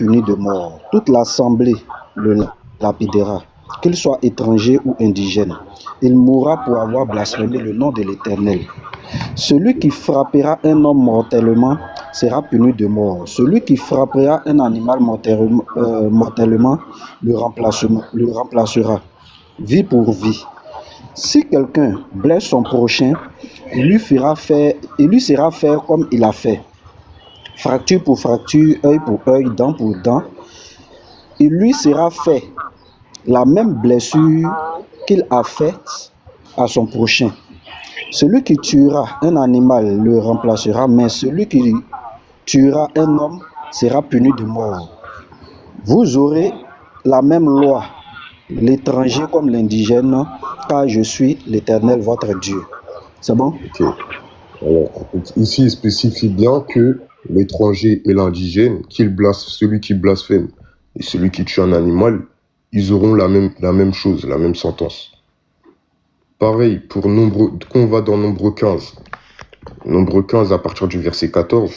puni de mort. Toute l'assemblée le lapidera, qu'il soit étranger ou indigène. Il mourra pour avoir blasphémé le nom de l'Éternel. Celui qui frappera un homme mortellement sera puni de mort. Celui qui frappera un animal mortellement le remplacera, vie pour vie. Si quelqu'un blesse son prochain, il lui sera faire comme il a fait. Fracture pour fracture, œil pour œil, dent pour dent. Il lui sera fait la même blessure qu'il a faite à son prochain. Celui qui tuera un animal le remplacera, mais celui qui tuera un homme sera puni de mort. Vous aurez la même loi, l'étranger comme l'indigène, car je suis l'Éternel votre Dieu. C'est bon? Ok. Alors, ici, il spécifie bien que l'étranger et l'indigène, celui qui blasphème et celui qui tue un animal, ils auront la même chose, la même sentence. Pareil, quand on va dans Nombre 15. Nombre 15 à partir du verset 14.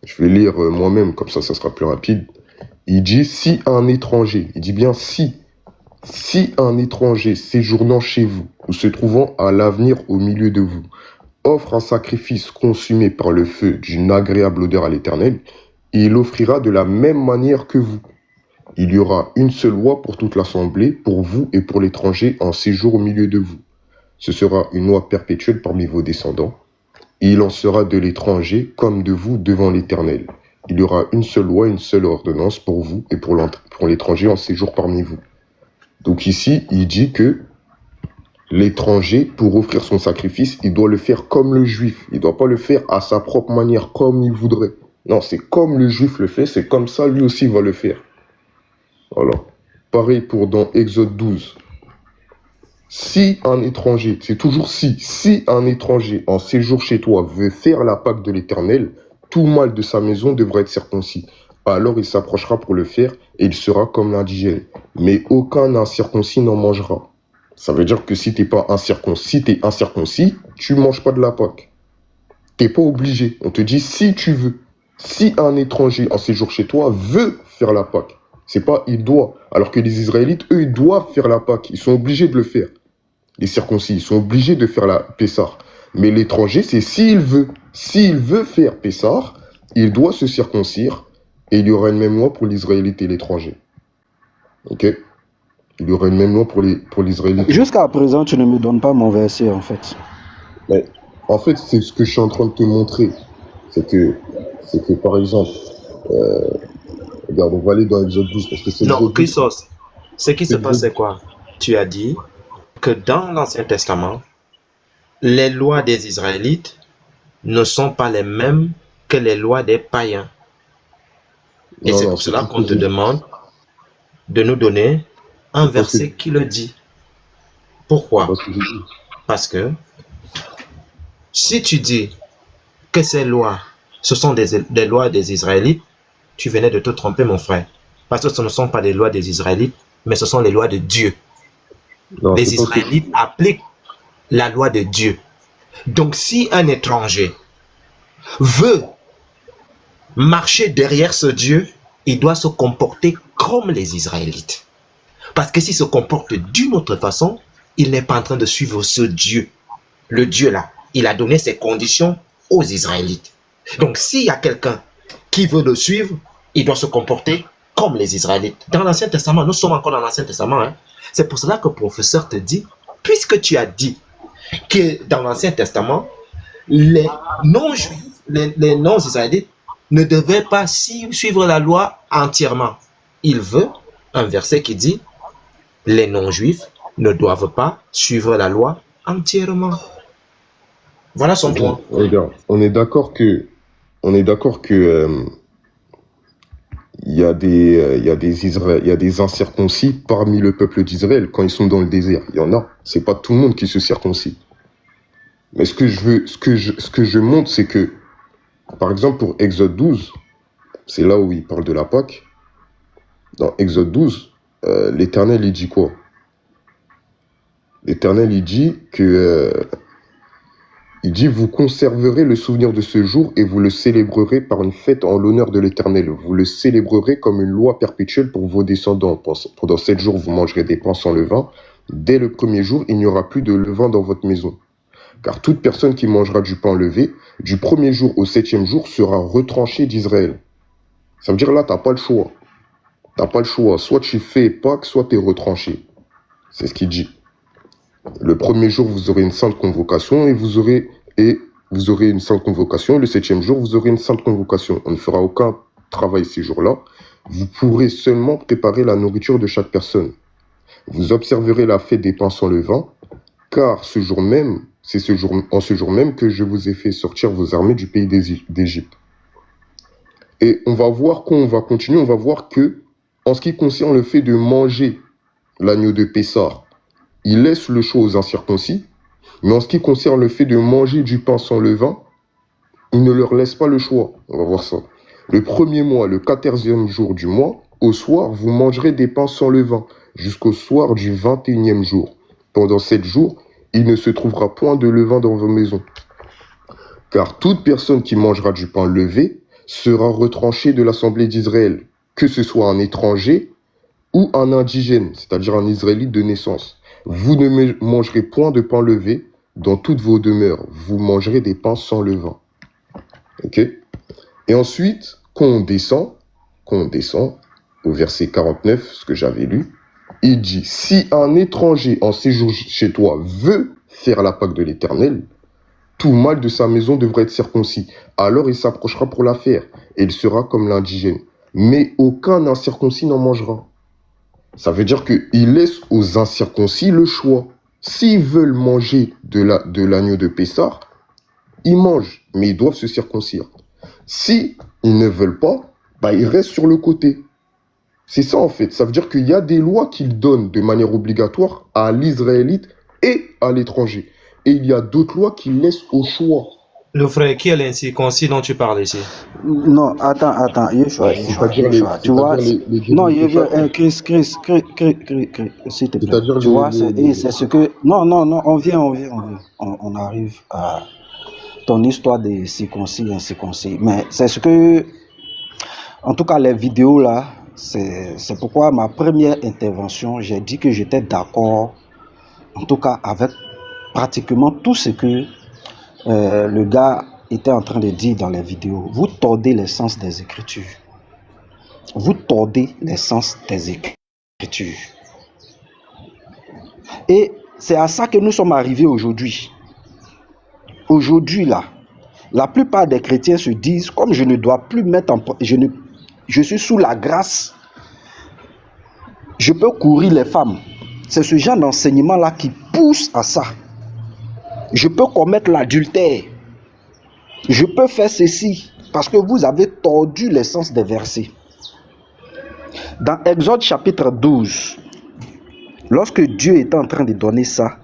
Je vais lire moi-même, comme ça sera plus rapide. Il dit, si un étranger, il dit bien si un étranger séjournant chez vous ou se trouvant à l'avenir au milieu de vous, offre un sacrifice consumé par le feu d'une agréable odeur à l'Éternel, et il offrira de la même manière que vous. Il y aura une seule loi pour toute l'assemblée, pour vous et pour l'étranger en séjour au milieu de vous. Ce sera une loi perpétuelle parmi vos descendants, et il en sera de l'étranger comme de vous devant l'Éternel. Il y aura une seule loi, une seule ordonnance pour vous et pour l'étranger en séjour parmi vous. Donc ici, il dit que l'étranger, pour offrir son sacrifice, il doit le faire comme le juif. Il ne doit pas le faire à sa propre manière, comme il voudrait. Non, c'est comme le juif le fait, c'est comme ça lui aussi va le faire. Voilà. Pareil pour dans Exode 12. Si un étranger, c'est toujours si un étranger en séjour chez toi veut faire la Pâque de l'Éternel, tout mâle de sa maison devra être circoncis. Alors il s'approchera pour le faire et il sera comme l'indigène. Mais aucun incirconcis n'en mangera. Ça veut dire que si t'es incirconcis, tu manges pas de la Pâque. T'es pas obligé. On te dit si tu veux. Si un étranger en séjour chez toi veut faire la Pâque, c'est pas il doit. Alors que les Israélites, eux, ils doivent faire la Pâque. Ils sont obligés de le faire. Les circoncis, ils sont obligés de faire la Pessah. Mais l'étranger, c'est s'il veut. S'il veut faire Pessah, il doit se circoncire. Et il y aura une même loi pour l'Israélite et l'étranger. Ok? Il y aura une même loi pour l'Israélite. Jusqu'à présent, tu ne me donnes pas mon verset, en fait. Mais, en fait, c'est ce que je suis en train de te montrer. C'est que par exemple, regarde, on va aller dans Exode 12 parce que c'est... Non, Christos, ce qui se passe, c'est quoi? Tu as dit que dans l'Ancien Testament, les lois des Israélites ne sont pas les mêmes que les lois des païens. Et c'est pour cela qu'on te demande de nous donner un verset qui le dit. Pourquoi? Parce que si tu dis que ces lois, ce sont des lois des Israélites, tu venais de te tromper, mon frère. Parce que ce ne sont pas les lois des Israélites, mais ce sont les lois de Dieu. Non, les Israélites appliquent la loi de Dieu. Donc si un étranger veut marcher derrière ce Dieu, il doit se comporter comme les Israélites. Parce que s'il se comporte d'une autre façon, il n'est pas en train de suivre ce Dieu. Le Dieu là, il a donné ses conditions aux Israélites. Donc s'il y a quelqu'un qui veut le suivre, il doit se comporter comme les Israélites. Dans l'Ancien Testament, nous sommes encore dans l'Ancien Testament. Hein? C'est pour cela que le professeur te dit, puisque tu as dit que dans l'Ancien Testament, les non-juifs, les non-israélites ne devaient pas suivre la loi entièrement. Il veut un verset qui dit, les non-juifs ne doivent pas suivre la loi entièrement. Voilà son point. Regarde, on est d'accord que il y a des incirconcis parmi le peuple d'Israël quand ils sont dans le désert. Il y en a. C'est pas tout le monde qui se circoncis. Mais ce que je montre, c'est que, par exemple, pour Exode 12, c'est là où il parle de la Pâque. Dans Exode 12, l'Éternel, il dit quoi? L'Éternel, il dit que Il dit, vous conserverez le souvenir de ce jour et vous le célébrerez par une fête en l'honneur de l'Éternel. Vous le célébrerez comme une loi perpétuelle pour vos descendants. Pendant 7 jours, vous mangerez des pains sans levain. Dès le premier jour, il n'y aura plus de levain dans votre maison. Car toute personne qui mangera du pain levé, du premier jour au 7e jour, sera retranchée d'Israël. Ça veut dire là, tu n'as pas le choix. Tu n'as pas le choix. Soit tu fais Pâques, soit tu es retranché. C'est ce qu'il dit. Le premier jour, vous aurez une sainte convocation et vous aurez une sainte convocation. Le 7e jour, vous aurez une sainte convocation. On ne fera aucun travail ces jours-là. Vous pourrez seulement préparer la nourriture de chaque personne. Vous observerez la fête des pains sans levain, car ce jour même, en ce jour même que je vous ai fait sortir vos armées du pays d'Égypte. Et on va voir, quand on va continuer, on va voir que, en ce qui concerne le fait de manger l'agneau de Pessah, il laisse le choix aux incirconcis, mais en ce qui concerne le fait de manger du pain sans levain, il ne leur laisse pas le choix. On va voir ça. Le premier mois, le 14e jour du mois, au soir, vous mangerez des pains sans levain, jusqu'au soir du 21e jour. Pendant 7 jours, il ne se trouvera point de levain dans vos maisons. Car toute personne qui mangera du pain levé sera retranchée de l'assemblée d'Israël, que ce soit un étranger ou un indigène, c'est-à-dire un Israélite de naissance. Vous ne mangerez point de pain levé dans toutes vos demeures. Vous mangerez des pains sans levain. Ok? Et ensuite, quand on descend au verset 49, ce que j'avais lu, il dit, si un étranger en séjour chez toi veut faire la Pâque de l'Éternel, tout mâle de sa maison devrait être circoncis. Alors il s'approchera pour la faire, et il sera comme l'indigène. Mais aucun incirconcis n'en mangera. Ça veut dire qu'il laisse aux incirconcis le choix. S'ils veulent manger de l'agneau de Pessah, ils mangent, mais ils doivent se circoncire. Si ils ne veulent pas, ils restent sur le côté. C'est ça en fait. Ça veut dire qu'il y a des lois qu'il donne de manière obligatoire à l'Israélite et à l'étranger. Et il y a d'autres lois qu'il laisse au choix. Le frère, qui est l'incirconcis dont tu parles ici? Non, attends, Yeshua, tu vois, non, Chris, s'il te plaît, tu vois, c'est ce que, non, on vient, on arrive à ton histoire des circoncis, incirconcis, mais c'est ce que, en tout cas, les vidéos là, c'est pourquoi ma première intervention, j'ai dit que j'étais d'accord, en tout cas, avec pratiquement tout ce que le gars était en train de dire dans les vidéos. Vous tordez l'essence des Écritures. Vous tordez l'essence des Écritures. Et c'est à ça que nous sommes arrivés aujourd'hui. Aujourd'hui, là, la plupart des chrétiens se disent, comme je ne dois plus mettre en... Je suis sous la grâce. Je peux courir les femmes. C'est ce genre d'enseignement-là qui pousse à ça. Je peux commettre l'adultère. Je peux faire ceci. Parce que vous avez tordu l'essence des versets. Dans Exode chapitre 12, lorsque Dieu était en train de donner ça,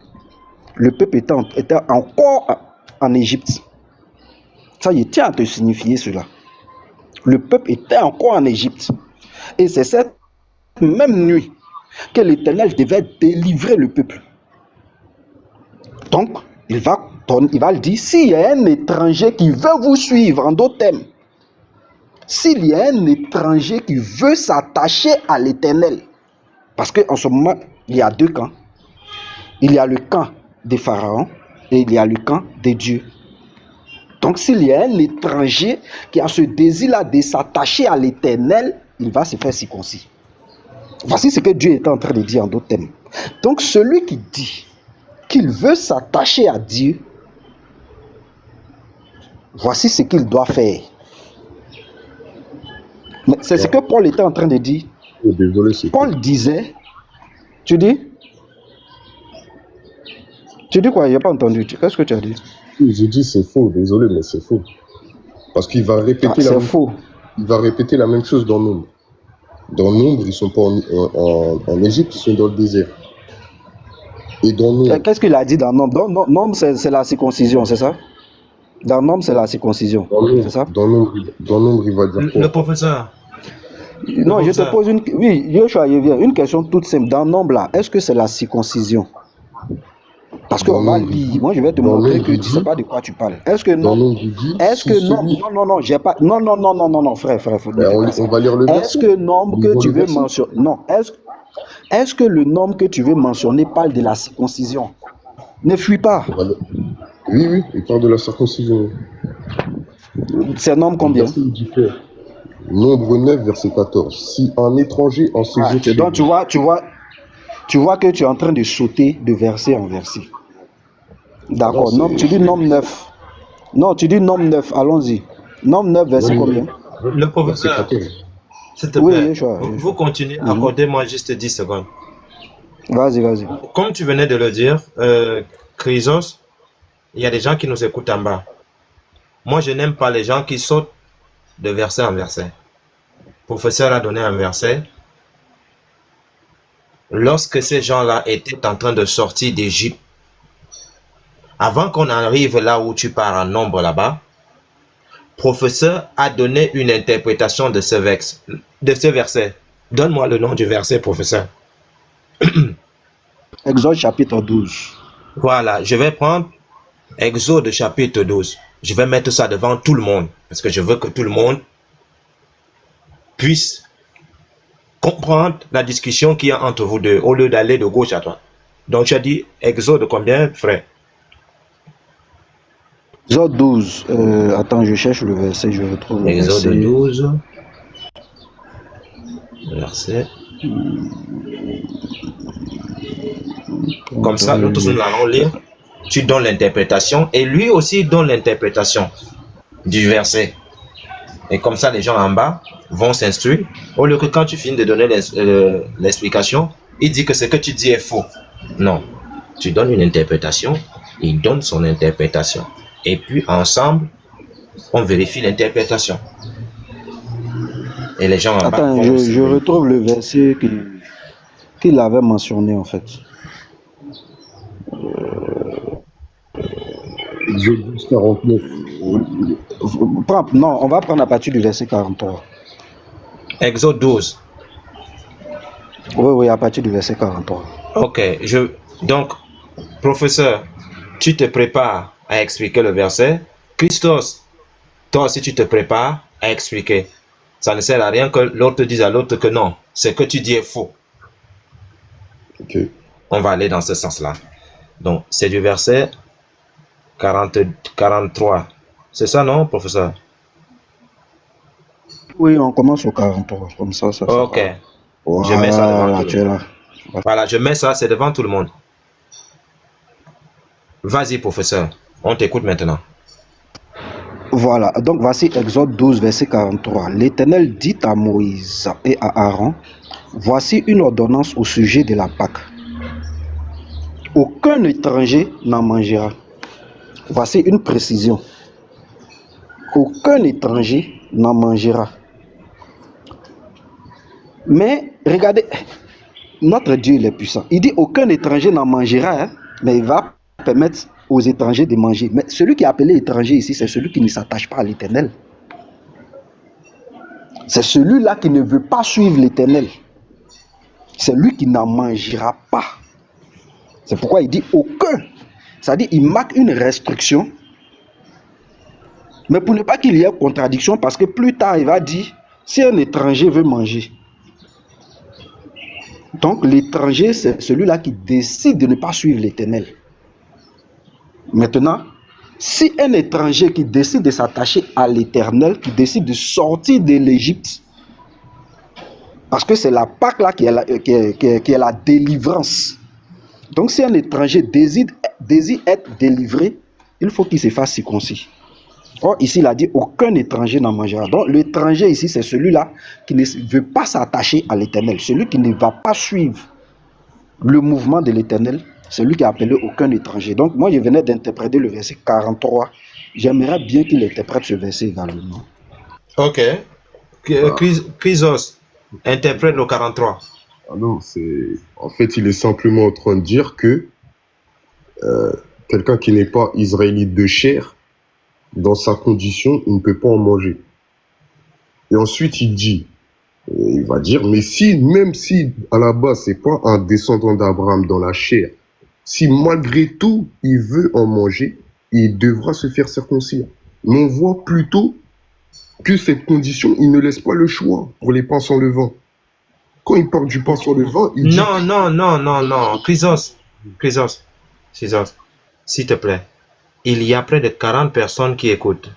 le peuple était encore en Égypte. Ça, je tiens à te signifier cela. Le peuple était encore en Égypte. Et c'est cette même nuit que l'Éternel devait délivrer le peuple. Donc, il va le dire, s'il y a un étranger qui veut vous suivre, en d'autres termes, s'il y a un étranger qui veut s'attacher à l'Éternel, parce qu'en ce moment, il y a deux camps. Il y a le camp des pharaons et il y a le camp des dieux. Donc, s'il y a un étranger qui a ce désir-là de s'attacher à l'Éternel, il va se faire circoncis. Voici ce que Dieu est en train de dire en d'autres termes. Donc, celui qui dit qu'il veut s'attacher à Dieu, voici ce qu'il doit faire. Mais c'est ce que Paul était en train de dire. Désolé, Paul disait, tu dis quoi? Je n'ai pas entendu. Qu'est-ce que tu as dit? J'ai dit c'est faux, désolé, mais c'est faux. Parce qu'il va répéter il va répéter la même chose dans Nombre. Dans Nombre, ils ne sont pas en Égypte, ils sont dans le désert. Et dans Nombre... Qu'est-ce qu'il a dit dans Nombre? Nombre, c'est la circoncision, c'est ça? Dans Nombre, c'est la circoncision, c'est ça? Dans Nombre, il va dire quoi? Le professeur. Non, je te pose une... Oui, Yoshua, une question toute simple. Dans Nombre, là, est-ce que c'est la circoncision? Parce Dans qu'on va Nombre, il lire. dit, Moi, je vais te dans montrer Nombre, que il tu ne sais dit, pas de quoi tu parles. Est-ce que dans non? Nombre, il dit, Est-ce si que non? celui, Non, non, non, j'ai pas. Non, non, non, non, non, non, frère, frère, ne ben, fais pas ça. on va lire le Est-ce verset. que nombre que Lisons tu le veux verset. mentionner. Non, est-ce que le nombre que tu veux mentionner parle de la circoncision? Ne fuis pas. On va le- Oui, oui, il parle de la circoncision. C'est nombre Le combien? verset il dit quoi? Nombre 9, verset 14. Si un étranger en séjour chez Donc, vous, tu vois que tu es en train de sauter de verset en verset. ah non, D'accord. Tu c'est dis nombre 9. Non, tu dis nombre 9. Allons-y. Nombre 9, verset nombre 9, combien? Le verset professeur, 14. s'il te Oui, plaît, Yeshua, vous Yeshua. continuez, Mhm. accordez-moi juste 10 secondes. Vas-y, vas-y. Comme tu venais de le dire, Chrysos, il y a des gens qui nous écoutent en bas. Moi, je n'aime pas les gens qui sautent de verset en verset. Le professeur a donné un verset. Lorsque ces gens-là étaient en train de sortir d'Égypte, avant qu'on arrive là où tu pars en nombre là-bas, professeur a donné une interprétation de ce verset. Donne-moi le nom du verset, professeur. Exode chapitre 12. Voilà, je vais prendre Exode chapitre 12. Je vais mettre ça devant tout le monde, parce que je veux que tout le monde puisse comprendre la discussion qu'il y a entre vous deux, au lieu d'aller de gauche à droite. Donc, tu as dit Exode combien, frère? Exode 12. Attends, je cherche le verset, je retrouve le Exode verset. 12, verset. Comme ça, nous tous nous allons lire. Tu donnes l'interprétation et lui aussi donne l'interprétation du verset. Et comme ça, les gens en bas vont s'instruire. Au lieu que quand tu finis de donner l'explication, il dit que ce que tu dis est faux. Non. Tu donnes une interprétation, il donne son interprétation. Et puis, ensemble, on vérifie l'interprétation. Et les gens en bas Attends, vont je retrouve le verset qu'il avait mentionné en fait. Exode 12, 49. Non, on va prendre à partir du verset 43. Exode 12. Oui, oui, à partir du verset 43. Ok, donc, professeur, tu te prépares à expliquer le verset. Christos, toi aussi tu te prépares à expliquer. Ça ne sert à rien que l'autre dise à l'autre que non, ce que tu dis est faux. Ok. On va aller dans ce sens-là. Donc, c'est du verset 43. C'est ça, non, professeur? Oui, on commence au 43, comme ça. Ok. Voilà, Je mets ça devant tout tu le es monde. là. Voilà, je mets ça, c'est devant tout le monde. Vas-y, professeur. On t'écoute maintenant. Voilà, donc voici Exode 12, verset 43. L'Éternel dit à Moïse et à Aaron, voici une ordonnance au sujet de la Pâque. Aucun étranger n'en mangera. Voici une précision. Aucun étranger n'en mangera. Mais regardez, notre Dieu il est puissant. Il dit aucun étranger n'en mangera, hein, mais il va permettre aux étrangers de manger. Mais celui qui est appelé étranger ici, c'est celui qui ne s'attache pas à l'Éternel. C'est celui-là qui ne veut pas suivre l'Éternel. C'est lui qui n'en mangera pas. C'est pourquoi il dit aucun. C'est-à-dire il marque une restriction. Mais pour ne pas qu'il y ait contradiction, parce que plus tard il va dire si un étranger veut manger. Donc l'étranger, c'est celui-là qui décide de ne pas suivre l'Éternel. Maintenant, si un étranger qui décide de s'attacher à l'Éternel, qui décide de sortir de l'Égypte, parce que c'est la Pâque là qui est la délivrance. Donc si un étranger désire être délivré, il faut qu'il se fasse circoncis. Or ici il a dit aucun étranger n'en mangera. Donc l'étranger ici c'est celui-là qui ne veut pas s'attacher à l'Éternel, celui qui ne va pas suivre le mouvement de l'Éternel, c'est lui qui a appelé aucun étranger. Donc moi je venais d'interpréter le verset 43. J'aimerais bien qu'il interprète ce verset également. Ok. Chrysos, interprète le 43. Ah non, en fait, il est simplement en train de dire que quelqu'un qui n'est pas israélite de chair, dans sa condition, il ne peut pas en manger. Et ensuite, il va dire, mais même si à la base, c'est pas un descendant d'Abraham dans la chair, Si malgré tout, il veut en manger, il devra se faire circoncire. Mais on voit plutôt que cette condition, il ne laisse pas le choix pour les pains sans levain. Quand il parle du pain sans levain, il dit... Non. Chrysos, s'il te plaît. Il y a près de 40 personnes qui écoutent.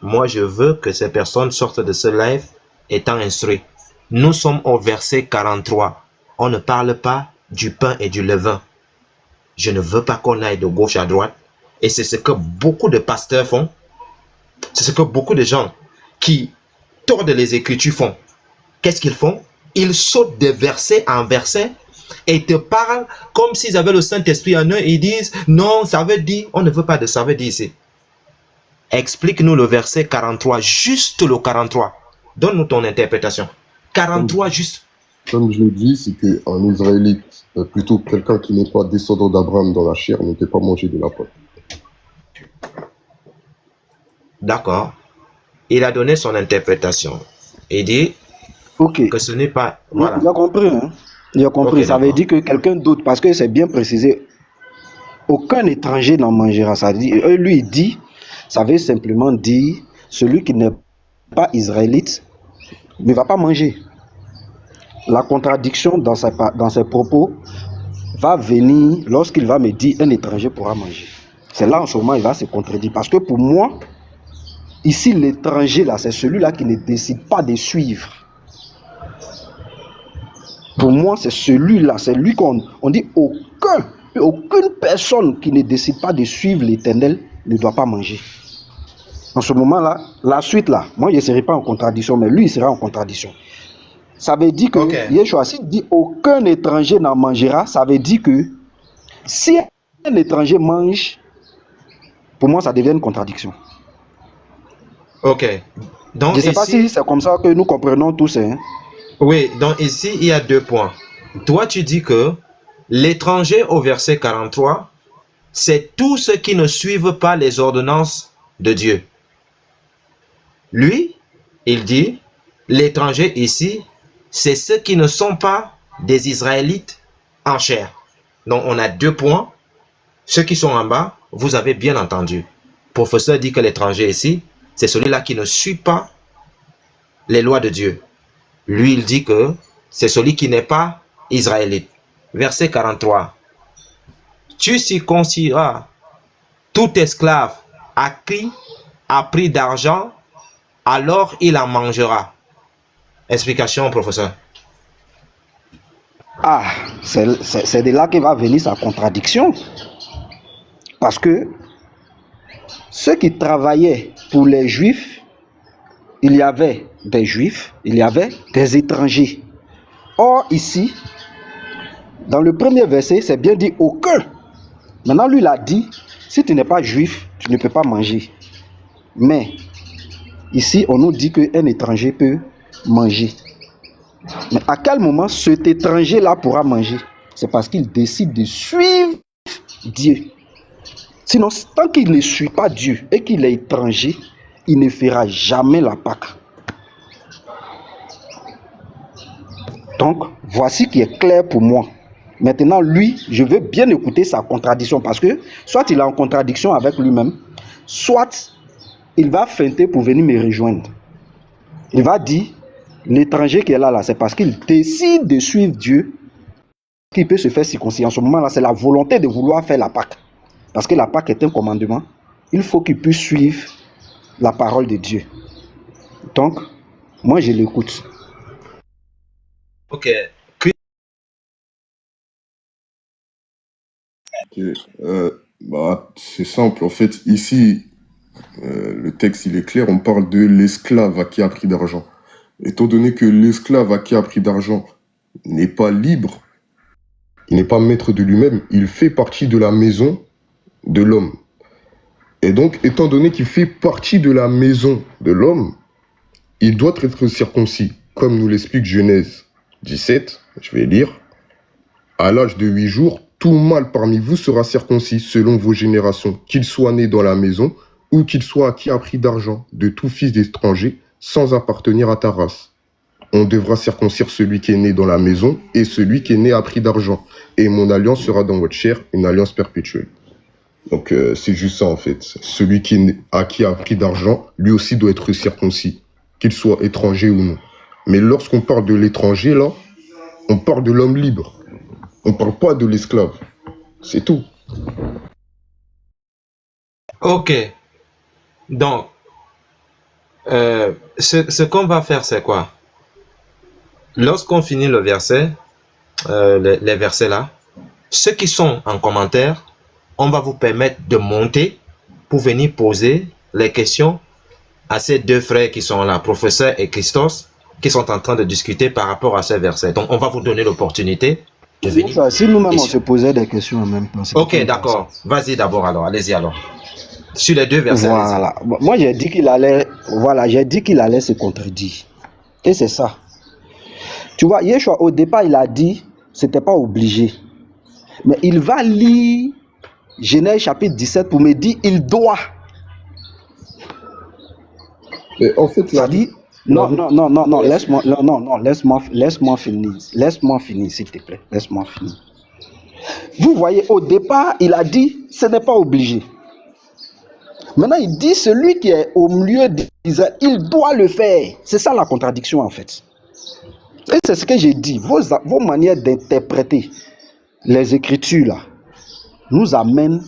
Moi, je veux que ces personnes sortent de ce live étant instruites. Nous sommes au verset 43. On ne parle pas du pain et du levain. Je ne veux pas qu'on aille de gauche à droite. Et c'est ce que beaucoup de pasteurs font. C'est ce que beaucoup de gens qui tordent les Écritures font. Qu'est-ce qu'ils font? Ils sautent de verset en verset et te parlent comme s'ils avaient le Saint-Esprit en eux. Ils disent, non, ça veut dire, on ne veut pas de ça veut dire ici. Explique-nous le verset 43, juste le 43. Donne-nous ton interprétation. 43 juste. Comme je l'ai dit, c'est qu'un Israélite, plutôt quelqu'un qui n'est pas descendant d'Abraham dans la chair, ne peut pas manger de la pâte. D'accord. Il a donné son interprétation. Il dit que ce n'est pas... Voilà. Il a compris. Hein? Il a compris. Ça veut dire que quelqu'un d'autre, parce que c'est bien précisé, aucun étranger n'en mangera. Ça dit, lui, il dit, ça veut simplement dire, celui qui n'est pas israélite ne va pas manger. La contradiction dans ses propos va venir lorsqu'il va me dire un étranger pourra manger. C'est là en ce moment il va se contredire. Parce que pour moi, ici l'étranger là, c'est celui-là qui ne décide pas de suivre. Pour moi, c'est celui-là, c'est lui qu'on dit aucune personne qui ne décide pas de suivre l'Éternel ne doit pas manger. En ce moment-là, la suite là, moi je ne serai pas en contradiction, mais lui il sera en contradiction. Ça veut dire que Yeshua, s'il dit aucun étranger n'en mangera, ça veut dire que si un étranger mange, pour moi ça devient une contradiction. Ok. Donc, je ne sais pas si c'est comme ça que nous comprenons tous. Hein. Oui, donc ici il y a 2 points. Toi tu dis que l'étranger au verset 43, c'est tous ceux qui ne suivent pas les ordonnances de Dieu. Lui, il dit, l'étranger ici, c'est ceux qui ne sont pas des Israélites en chair. Donc, on a 2 points. Ceux qui sont en bas, vous avez bien entendu. Le professeur dit que l'étranger ici, c'est celui-là qui ne suit pas les lois de Dieu. Lui, il dit que c'est celui qui n'est pas israélite. Verset 43. Tu circonciras tout esclave à prix d'argent, alors il en mangera. Explication, professeur. C'est de là que va venir sa contradiction. Parce que ceux qui travaillaient pour les Juifs, il y avait des Juifs, il y avait des étrangers. Or, ici, dans le premier verset, c'est bien dit aucun. Maintenant, lui, il a dit, si tu n'es pas juif, tu ne peux pas manger. Mais, ici, on nous dit qu'un étranger peut manger. Mais à quel moment cet étranger-là pourra manger? C'est parce qu'il décide de suivre Dieu. Sinon, tant qu'il ne suit pas Dieu et qu'il est étranger, il ne fera jamais la Pâque. Donc, voici qui est clair pour moi. Maintenant, lui, je veux bien écouter sa contradiction parce que soit il est en contradiction avec lui-même, soit il va feinter pour venir me rejoindre. Il va dire, l'étranger qui est là, c'est parce qu'il décide de suivre Dieu qu'il peut se faire circoncire. En ce moment-là, c'est la volonté de vouloir faire la Pâque. Parce que la Pâque est un commandement. Il faut qu'il puisse suivre la parole de Dieu. Donc, moi, je l'écoute. Ok. C'est simple. En fait, ici, le texte, il est clair. On parle de l'esclave à qui a pris d'argent. Étant donné que l'esclave à qui a pris d'argent n'est pas libre, il n'est pas maître de lui-même, il fait partie de la maison de l'homme. Et donc, étant donné qu'il fait partie de la maison de l'homme, il doit être circoncis, comme nous l'explique Genèse 17, je vais lire. À l'âge de 8 jours, tout mâle parmi vous sera circoncis selon vos générations, qu'il soit né dans la maison ou qu'il soit à qui a pris d'argent, de tout fils d'étranger, sans appartenir à ta race. On devra circoncire celui qui est né dans la maison et celui qui est né à prix d'argent. Et mon alliance sera dans votre chair, une alliance perpétuelle. Donc c'est juste ça en fait. Celui qui a prix d'argent, lui aussi doit être circoncis, qu'il soit étranger ou non. Mais lorsqu'on parle de l'étranger, là, on parle de l'homme libre. On ne parle pas de l'esclave. C'est tout. Ok. Donc, ce qu'on va faire, c'est quoi? Lorsqu'on finit le verset, les versets là, ceux qui sont en commentaire, on va vous permettre de monter pour venir poser les questions à ces deux frères qui sont là, professeur et Christos, qui sont en train de discuter par rapport à ces versets. Donc, on va vous donner l'opportunité de venir. Enfin, si nous-mêmes on se posait des questions en même temps. Ok, d'accord. Vas-y d'abord alors, allez-y alors. Sur les deux versets. Voilà. Moi, j'ai dit qu'il allait, voilà, j'ai dit qu'il allait se contredire. Et c'est ça. Tu vois, Yeshua, au départ, il a dit, c'était pas obligé. Mais il va lire Genèse chapitre 17 pour me dire, il doit. Mais en fait, Ça dit, non, laisse-moi finir, s'il te plaît. Laisse-moi finir. Vous voyez, au départ, il a dit, ce n'est pas obligé. Maintenant, il dit, celui qui est au milieu d'Israël, il doit le faire. C'est ça la contradiction, en fait. Et c'est ce que j'ai dit. Vos manières d'interpréter les Écritures, là, nous amènent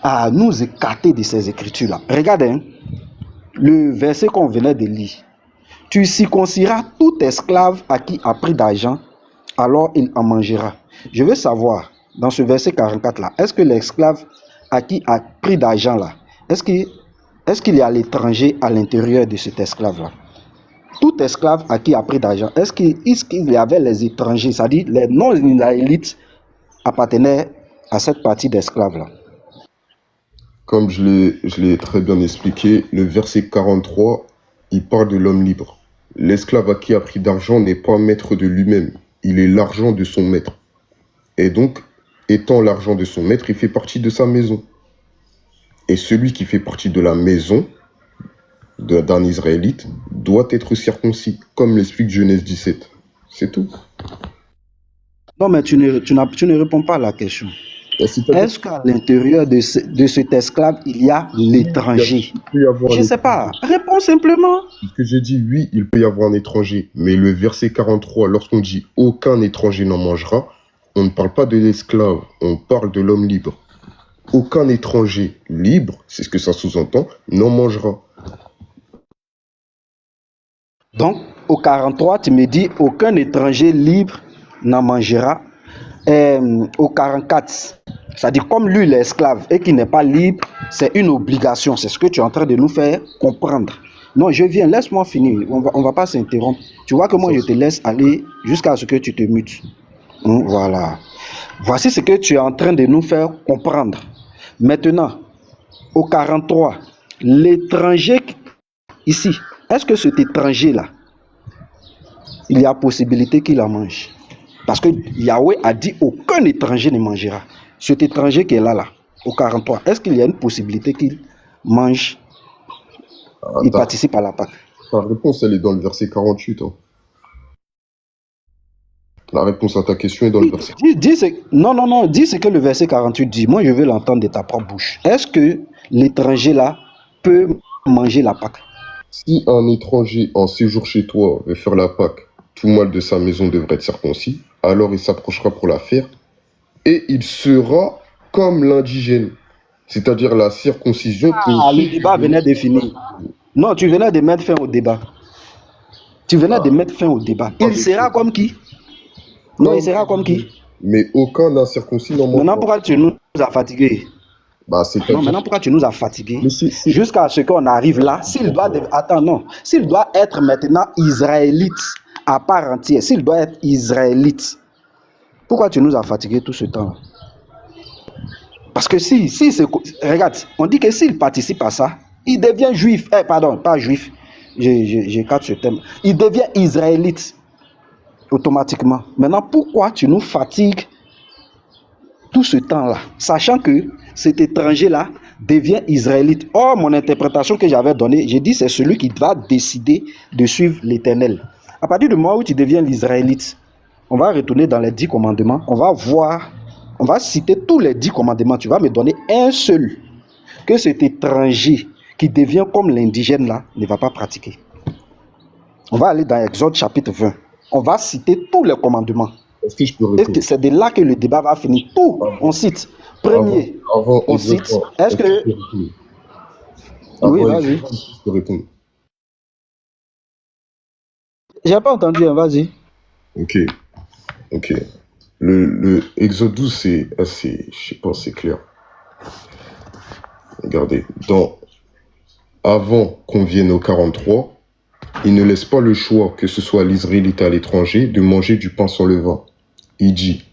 à nous écarter de ces Écritures-là. Regardez, hein, le verset qu'on venait de lire. Tu circonciras tout esclave à qui a pris d'argent, alors il en mangera. Je veux savoir, dans ce verset 44 là, est-ce que l'esclave à qui a pris d'argent là, est-ce qu'il y a l'étranger à l'intérieur de cet esclave là? Tout esclave à qui a pris d'argent, est-ce qu'il y avait les étrangers, c'est-à-dire les non-israélites appartenaient à cette partie d'esclaves là? comme je l'ai très bien expliqué, le verset 43, il parle de l'homme libre. L'esclave à qui a pris d'argent n'est pas maître de lui-même, il est l'argent de son maître. Et donc, étant l'argent de son maître, il fait partie de sa maison. Et celui qui fait partie de la maison d'un Israélite doit être circoncis, comme l'explique Genèse 17. C'est tout. Non, mais tu ne réponds pas à la question. Est-ce qu'à l'intérieur de cet esclave, il y a l'étranger? Je ne sais pas. Réponds simplement. Ce que j'ai dit, oui, il peut y avoir un étranger. Mais le verset 43, lorsqu'on dit « aucun étranger n'en mangera », on ne parle pas de l'esclave, on parle de l'homme libre. Aucun étranger libre, c'est ce que ça sous-entend, n'en mangera. Donc, au 43, tu me dis « aucun étranger libre n'en mangera ». Au 44, c'est-à-dire comme lui, il est esclave et qu'il n'est pas libre, c'est une obligation. C'est ce que tu es en train de nous faire comprendre. Non, je viens, laisse-moi finir. On va pas s'interrompre. Tu vois que moi, je te laisse aller jusqu'à ce que tu te mutes. Voilà. Voici ce que tu es en train de nous faire comprendre. Maintenant, au 43, l'étranger ici, est-ce que cet étranger-là, il y a possibilité qu'il en mange? Parce que Yahweh a dit aucun étranger ne mangera. Cet étranger qui est là, au 43, est-ce qu'il y a une possibilité qu'il mange, il participe à la Pâque? La réponse, elle est dans le verset 48. Hein. La réponse à ta question est dans le verset 48. Dis ce que le verset 48 dit. Moi, je veux l'entendre de ta propre bouche. Est-ce que l'étranger là peut manger la Pâque? Si un étranger en séjour chez toi veut faire la Pâque, tout mâle de sa maison devrait être circoncis, alors il s'approchera pour la faire, et il sera comme l'indigène, c'est-à-dire la circoncision. Le débat venait de finir. Non, tu venais de mettre fin au débat. Il sera comme qui? Non, il sera comme qui? Mais aucun incirconcis n'en mange. Maintenant, pourquoi tu nous as fatigués? Maintenant, pourquoi tu nous as fatigués? Jusqu'à ce qu'on arrive là, s'il doit être maintenant israélite à part entière, s'il doit être israélite, pourquoi tu nous as fatigués tout ce temps-là? Parce que regarde, on dit que s'il participe à ça, il devient juif. Pardon, pas juif. J'écarte ce thème. Il devient israélite automatiquement. Maintenant, pourquoi tu nous fatigues tout ce temps-là, sachant que cet étranger-là devient israélite. Or, mon interprétation que j'avais donnée, j'ai dit c'est celui qui va décider de suivre l'Éternel. À partir du moment où tu deviens l'israélite, on va retourner dans les 10 commandements, on va voir, on va citer tous les 10 commandements, tu vas me donner un seul que cet étranger qui devient comme l'indigène là ne va pas pratiquer. On va aller dans Exode chapitre 20. On va citer tous les commandements. Est-ce que je peux Et répondre? c'est de là que le débat va finir. Tout, on cite. Premier, Avant on Exode cite. 20, Est-ce est-ce que je que... peux répondre? Oui, Avant vas-y. Exode 20, je peux répondre. J'ai pas entendu, hein, vas-y. Ok, ok. Le Exode 12, c'est assez, je sais pas, c'est clair. Regardez, avant qu'on vienne au 43, il ne laisse pas le choix, que ce soit l'Israélite à l'étranger, de manger du pain sans levain. Il dit,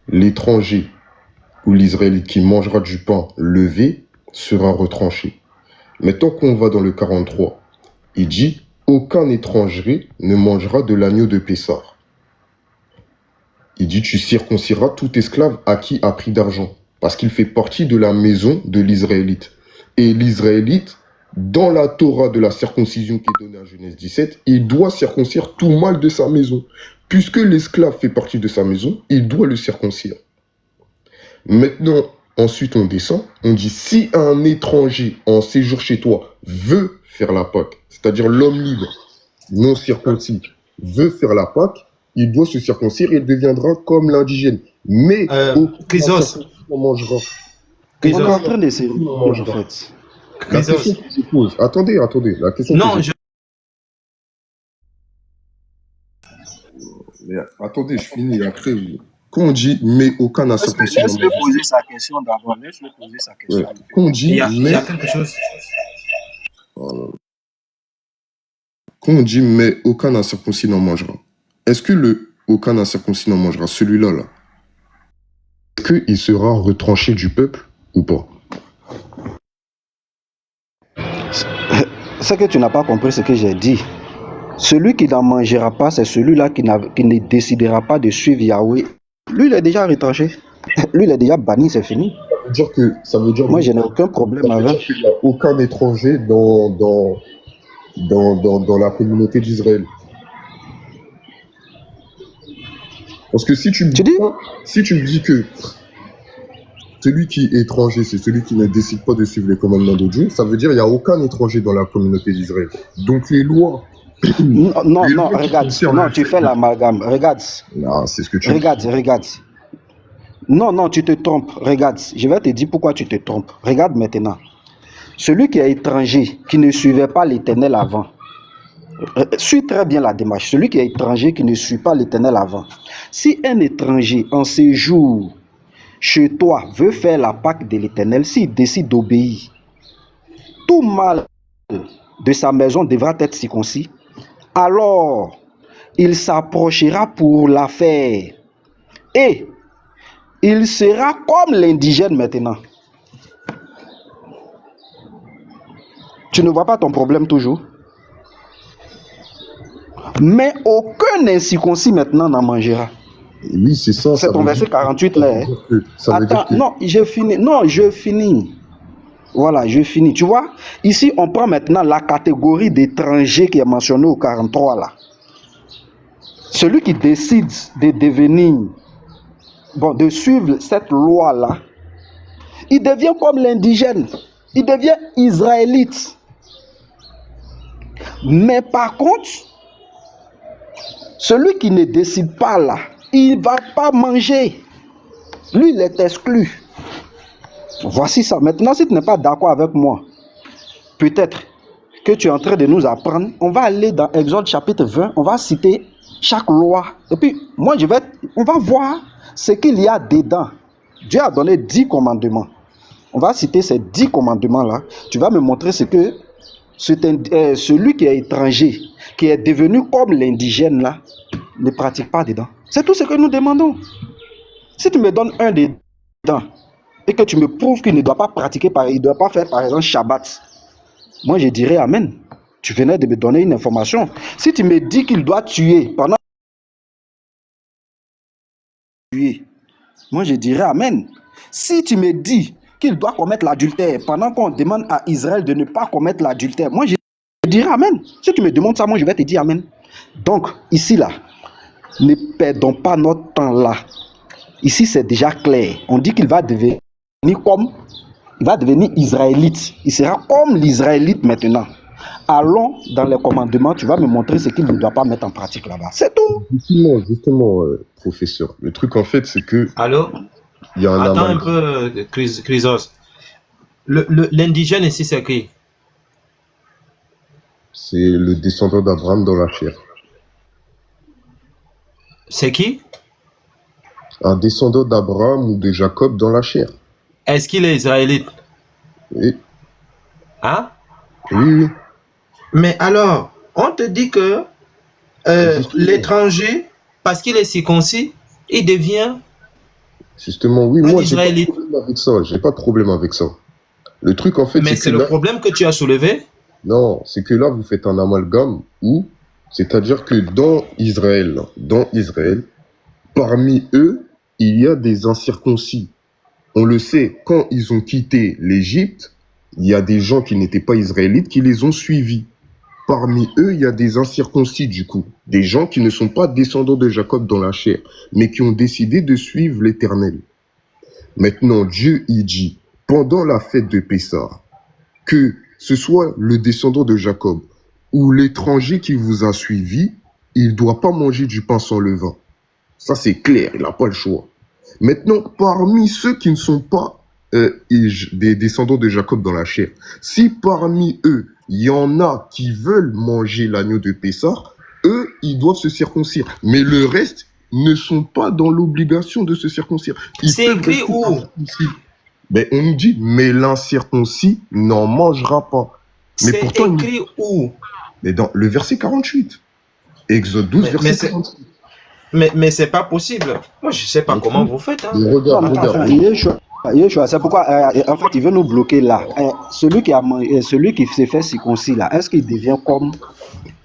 l'étranger ou l'Israélite qui mangera du pain levé sera retranché. Maintenant qu'on va dans le 43, il dit, aucun étranger ne mangera de l'agneau de Pessah. Il dit, tu circonciras tout esclave acquis à prix d'argent, parce qu'il fait partie de la maison de l'Israélite. Et l'Israélite, dans la Torah de la circoncision qui est donnée à Genèse 17, il doit circoncire tout mâle de sa maison. Puisque l'esclave fait partie de sa maison, il doit le circoncire. Maintenant, ensuite on descend, on dit, si un étranger en séjour chez toi veut faire la Pâque, c'est-à-dire l'homme libre, non circoncis, veut faire la Pâque, il doit se circoncire et il deviendra comme l'indigène. Mais Chrysos, on mangera. On est en Chrysos, train de se On en mangera. fait. La question Chrysos. que je pose, attendez, la question Non, que je... Mais attendez, je finis après. Quand on dit mais aucun n'a circoncis, Laisse-le poser sa question d'abord. Laisse-le poser sa question. ouais. Quand on dit Il y a quelque chose. Quand on dit mais aucun incirconcis n'en mangera, est-ce que le aucun incirconcis n'en mangera, celui-là, là, est-ce qu'il sera retranché du peuple ou pas? Ce que tu n'as pas compris, ce que j'ai dit. Celui qui n'en mangera pas, c'est celui-là qui ne décidera pas de suivre Yahweh. Lui, il est déjà retranché. Lui, il est déjà banni, c'est fini. Ça veut dire Moi, je n'ai aucun problème avec. qu'il n'y a aucun étranger dans la communauté d'Israël. Parce que si tu me dis que celui qui est étranger, c'est celui qui ne décide pas de suivre les commandements de Dieu, ça veut dire qu'il n'y a aucun étranger dans la communauté d'Israël. Donc les lois... Non, regarde. Non, tu fais l'amalgame. Regarde. Non, c'est ce que tu regarde. Non, tu te trompes. Regarde, je vais te dire pourquoi tu te trompes. Regarde maintenant. Celui qui est étranger, qui ne suivait pas l'Éternel avant, suis très bien la démarche. Celui qui est étranger, qui ne suit pas l'Éternel avant. Si un étranger en séjour chez toi veut faire la Pâque de l'Éternel, s'il décide d'obéir, tout mâle de sa maison devra être circoncis. Alors, il s'approchera pour la faire. Et il sera comme l'indigène maintenant. Tu ne vois pas ton problème toujours? Mais aucun incirconcis maintenant n'en mangera. Oui, c'est ça. C'est ton verset 48 là. Attends, non, je finis. Voilà, je finis. Tu vois, ici, on prend maintenant la catégorie d'étrangers qui est mentionnée au 43 là. Celui qui décide de devenir, de suivre cette loi là, il devient comme l'indigène. Il devient israélite. Mais par contre, celui qui ne décide pas là, il ne va pas manger. Lui, il est exclu. Voici ça. Maintenant, si tu n'es pas d'accord avec moi, peut-être que tu es en train de nous apprendre, on va aller dans Exode chapitre 20, on va citer chaque loi. Et puis, moi, on va voir ce qu'il y a dedans. Dieu a donné 10 commandements. On va citer ces 10 commandements-là. Tu vas me montrer ce que celui qui est étranger, qui est devenu comme l'indigène là, ne pratique pas dedans. C'est tout ce que nous demandons. Si tu me donnes un dedans et que tu me prouves qu'il ne doit pas pratiquer, il ne doit pas faire par exemple Shabbat, moi je dirais Amen. Tu venais de me donner une information. Si tu me dis qu'il doit tuer pendant tuer, moi je dirais Amen. Si tu me dis qu'il doit commettre l'adultère, pendant qu'on demande à Israël de ne pas commettre l'adultère, moi je dirais Amen. Si tu me demandes ça, moi je vais te dire Amen. Donc, ici là, ne perdons pas notre temps là. Ici, c'est déjà clair. On dit qu'il va devenir comme, il va devenir israélite. Il sera comme l'israélite maintenant. Allons dans les commandements, tu vas me montrer ce qu'il ne doit pas mettre en pratique là-bas. C'est tout. Justement, professeur. Le truc, en fait, c'est que Allô? il y a un Attends un amalgame. peu, Chrysos. L'indigène ici, c'est qui? C'est le descendant d'Abraham dans la chair. C'est qui? Un descendant d'Abraham ou de Jacob dans la chair. Est-ce qu'il est israélite? Oui, Hein? oui. Mais alors, on te dit que l'étranger, parce qu'il est circoncis, il devient Justement, oui, un moi, j'ai pas de israélite. problème avec ça. J'ai pas de problème avec ça. Le truc, en fait, Mais c'est c'est que le là, problème que tu as soulevé. non, c'est que là, vous faites un amalgame où, c'est-à-dire que dans Israël, parmi eux, il y a des incirconcis. On le sait, quand ils ont quitté l'Égypte, il y a des gens qui n'étaient pas israélites qui les ont suivis. Parmi eux, il y a des incirconcis du coup, des gens qui ne sont pas descendants de Jacob dans la chair, mais qui ont décidé de suivre l'Éternel. Maintenant, Dieu y dit, pendant la fête de Pessah, que ce soit le descendant de Jacob ou l'étranger qui vous a suivi, il ne doit pas manger du pain sans levain. Ça, c'est clair, il n'a pas le choix. Maintenant, parmi ceux qui ne sont pas des descendants de Jacob dans la chair, si parmi eux, il y en a qui veulent manger l'agneau de Pessah, eux, ils doivent se circoncire. Mais le reste ne sont pas dans l'obligation de se circoncire. Ils C'est peuvent écrit rester où? incirconcis. Ben, on nous dit, mais l'incirconcis n'en mangera pas. Mais C'est pourtant, écrit où? mais dans le verset 48, Exode 12, Mais verset 48. mais c'est pas possible. Moi, je sais pas comment vous faites. Hein. Mais Non, regarde, mais regarde. Yeshua, c'est pourquoi, en fait, il veut nous bloquer là. Celui qui a mangé, celui qui s'est fait circoncis là, est-ce qu'il devient comme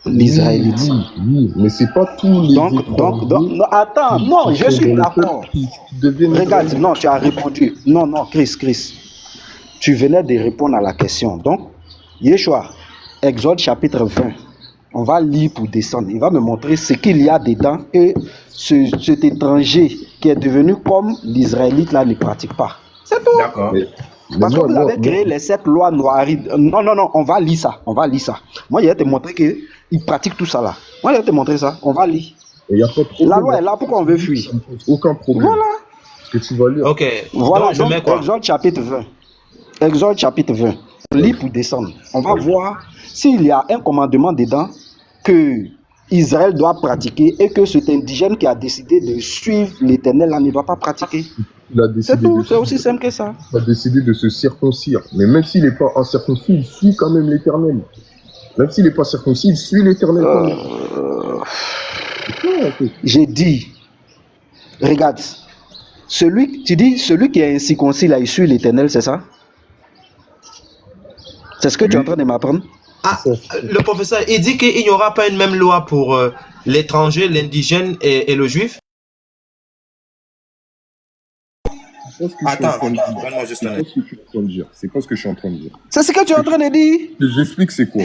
l'israélite? Oui, mais c'est pas tous les Donc, étrangers non, attends, non, qui je sont suis dans le d'accord. peuple qui deviennent Regarde, israélites. non, tu as répondu. Non, Chris, tu venais de répondre à la question. Donc, Yeshua, Exode chapitre 20, on va lire pour descendre. Il va me montrer ce qu'il y a dedans que cet étranger qui est devenu comme l'israélite là ne pratique pas. C'est tout. D'accord. Mais Parce que moi, vous avez créé moi, les 7 lois noiries. Non, on va lire ça. Moi, je vais te montrer qu'il pratique tout ça là. Moi, je vais te montrer ça. On va lire. il n'y a pas de La problème. loi est là, pourquoi on veut fuir? Ça ne pose aucun problème. Voilà. Parce que tu vas lire. Ok. Voilà, Donc, je mets quoi? Exode chapitre 20. Exode chapitre 20. On lit pour descendre. On va voir s'il y a un commandement dedans que Israël doit pratiquer et que cet indigène qui a décidé de suivre l'Éternel là ne doit pas pratiquer. Il a C'est décidé tout, de c'est aussi simple que ça. il a décidé de se circoncire. Mais même s'il n'est pas incirconcis, il suit quand même l'Éternel. Même s'il n'est pas circoncis, il suit l'Éternel quand même. C'est ça, en fait. J'ai dit, regarde, celui qui est incirconcis là, il suit l'Éternel, c'est ça? C'est ce que tu es en train de m'apprendre? Ah, le professeur, il dit qu'il n'y aura pas une même loi pour l'étranger, l'indigène et le juif. Attends, donne-moi juste un instant. C'est pas ce que je suis en train de dire. C'est ce que tu es en train de dire? J'explique c'est quoi.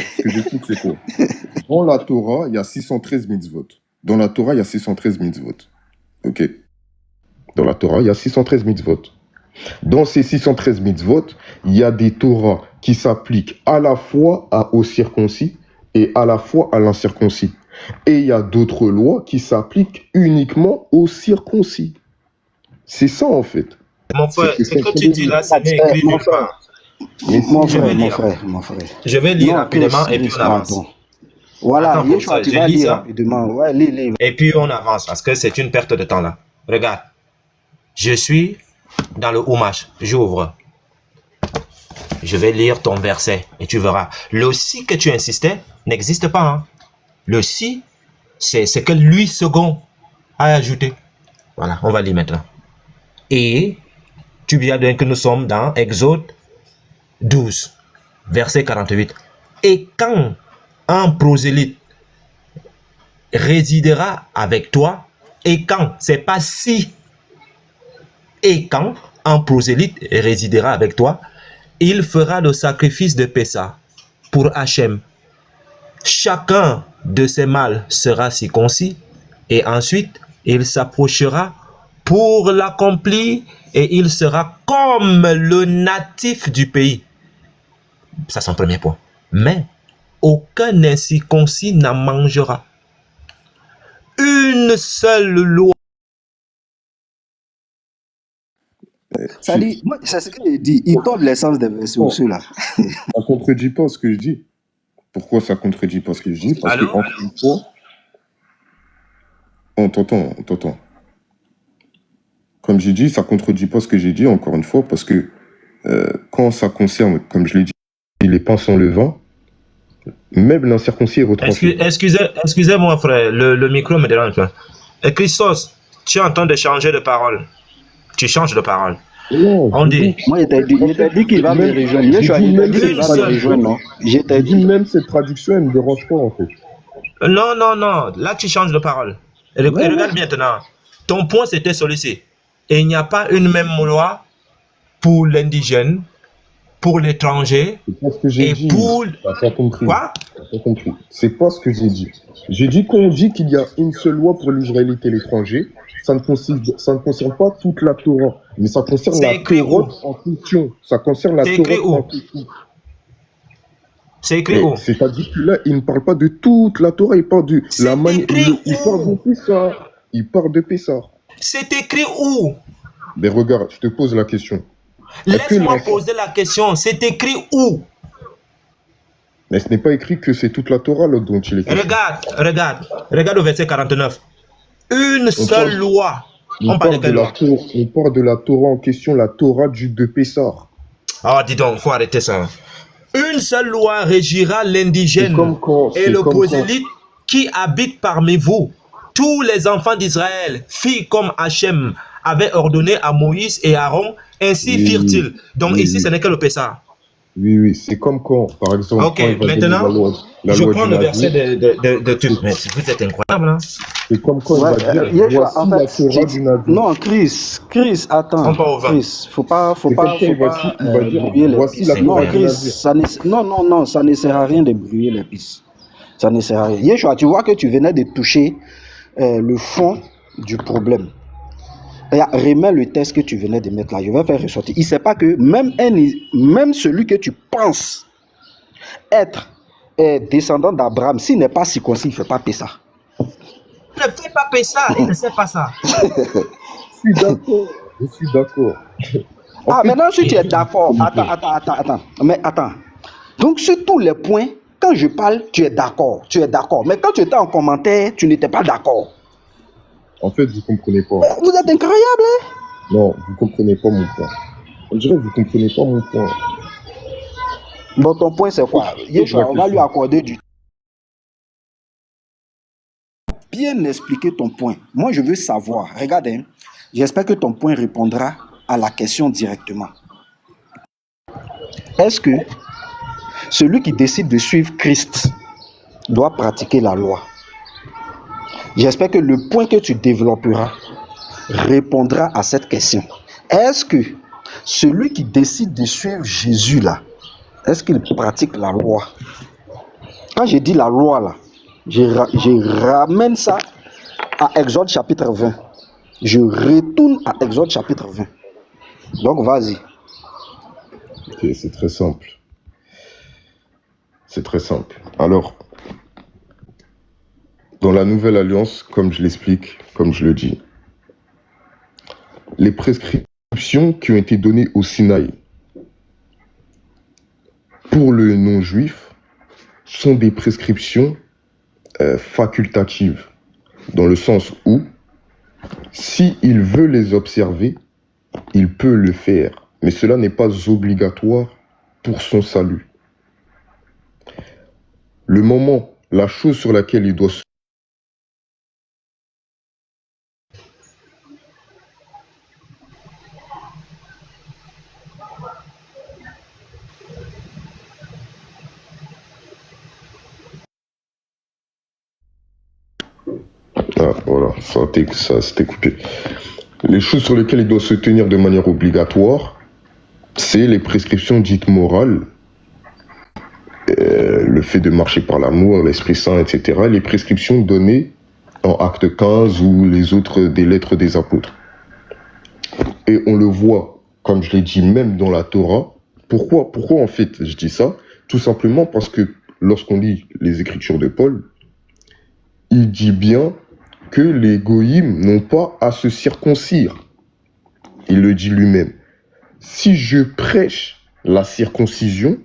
Dans la Torah, il y a 613 mitzvot. Dans la Torah, il y a 613 mitzvot. Ok. Dans la Torah, il y a 613 mitzvot. Dans ces 613 mitzvot, il y a des Torahs qui s'appliquent à la fois aux circoncis et à la fois à l'incirconcis. Et il y a d'autres lois qui s'appliquent uniquement aux circoncis. C'est ça en fait. Mon frère, ce que tu dis là, ça n'est écrit nulle part. Mon Je vais lire. frère. Je vais lire Non, rapidement Chris, et puis on avance. pardon. Voilà, Attends, Yeshua, professeur, tu je vas lis lire ça. rapidement. Ouais, lis. Et puis on avance parce que c'est une perte de temps là. Regarde. Je suis dans le Humash. J'ouvre. Je vais lire ton verset et tu verras. Le si que tu insistais n'existe pas. Hein. Le si, c'est que lui second a ajouté. Voilà, on va lire maintenant. Et tu viens bien que nous sommes dans Exode 12, verset 48. Et quand un prosélyte résidera avec toi, et quand, c'est pas si, et quand un prosélyte résidera avec toi, il fera le sacrifice de Pessah pour Hachem. Chacun de ces mâles sera circoncis et ensuite il s'approchera pour l'accomplir et il sera comme le natif du pays. Ça, c'est son premier point. Mais aucun incirconcis n'en mangera. Une seule loi. Ça dit, moi, c'est ce qu'il dit. Il tombe l'essence des versets Non, ceux-là. ça ne contredit pas ce que je dis. Pourquoi ça ne contredit pas ce que je dis? Parce que, Allô? encore une fois, on t'entend. Comme j'ai dit, ça ne contredit pas ce que j'ai dit, encore une fois, parce que quand ça concerne, comme je l'ai dit, les pains sans levain, même l'incirconcis est retranché. Excusez-moi, frère, le micro me dérange. Et Christos, tu es en train de changer de parole. Tu changes de parole. Non, On dit. Moi, il t'a dit qu'il va me rejoindre. Yeshua, il t'a dit qu'il va me rejoindre, non? Je t'ai dit. Même cette traduction, elle ne me dérange pas, en fait. Non. Là, tu changes de parole. Et regarde maintenant. Ton point, c'était celui-ci. Et il n'y a pas une même loi pour l'indigène, pour l'étranger C'est pas ce que j'ai et dit. pour... T'as pas compris. Quoi? T'as pas compris. C'est pas ce que j'ai dit. J'ai dit qu'on dit qu'il y a une seule loi pour l'Israélite et l'étranger. Ça ne concerne pas toute la Torah, mais ça concerne la Torah en question. Ça concerne la Torah en question. C'est écrit où? C'est-à-dire que là, il ne parle pas de toute la Torah, il parle de la manière. Il parle de Pessah. Il parle de Pessah. C'est écrit où? Mais regarde, je te pose la question. Laisse-moi poser la question. C'est écrit où? Mais ce n'est pas écrit que c'est toute la Torah là, dont il est question. Regarde au verset 49. Une seule loi. On parle de la Torah en question, la Torah de Pessah. Ah, dis donc, il faut arrêter ça. Une seule loi régira l'indigène et le prosélyte qui habite parmi vous. Tous les enfants d'Israël firent comme Hachem avait ordonné à Moïse et Aaron, ainsi firent-ils. Donc ici, ce n'est que le Pessah. Oui, c'est comme quand, par exemple, ok, maintenant, je prends le verset de tout. Mais vous êtes incroyable, hein? C'est comme quand il va dire, voici la Torah du Navi. Non, Chris, attends. Chris, faut pas brouiller les pistes. Non, Chris, ça ne sert à rien de brouiller les pistes. Ça ne sert à rien. Yeshua, tu vois que tu venais de toucher le fond du problème. Remets le texte que tu venais de mettre là, je vais faire ressortir. Il ne sait pas que même celui que tu penses être descendant d'Abraham, s'il n'est pas circoncis, il ne fait pas Pessah. Il ne fait pas Pessah, il ne sait pas ça. Je suis d'accord. Maintenant, si tu es d'accord, attends. Donc, sur tous les points, quand je parle, tu es d'accord. Mais quand tu étais en commentaire, tu n'étais pas d'accord. En fait, vous ne comprenez pas. Vous êtes incroyable, hein? Non, vous ne comprenez pas mon point. On dirait que vous ne comprenez pas mon point. Bon, ton point, c'est quoi? Yeshua, on va lui accorder du temps. Bien expliquer ton point. Moi, je veux savoir. Regarde, hein, j'espère que ton point répondra à la question directement. Est-ce que celui qui décide de suivre Christ doit pratiquer la loi? J'espère que le point que tu développeras répondra à cette question. Est-ce que celui qui décide de suivre Jésus là, est-ce qu'il pratique la loi? Quand je dis la loi là, je ramène ça à Exode chapitre 20. Je retourne à Exode chapitre 20. Donc vas-y. Ok, c'est très simple. C'est très simple. Alors, dans la nouvelle alliance, comme je l'explique, comme je le dis, les prescriptions qui ont été données au Sinaï pour le non-juif sont des prescriptions facultatives, dans le sens où, s'il veut les observer, il peut le faire, mais cela n'est pas obligatoire pour son salut. Le moment, la chose sur laquelle il doit se voilà, ça s'était coupé. Les choses sur lesquelles il doit se tenir de manière obligatoire, c'est les prescriptions dites morales, le fait de marcher par l'amour, l'Esprit Saint, etc. Les prescriptions données en Acte 15 ou les autres des lettres des apôtres. Et on le voit, comme je l'ai dit, même dans la Torah. Pourquoi en fait je dis ça? Tout simplement parce que lorsqu'on lit les écritures de Paul, il dit bien que les goïms n'ont pas à se circoncire. Il le dit lui-même. Si je prêche la circoncision,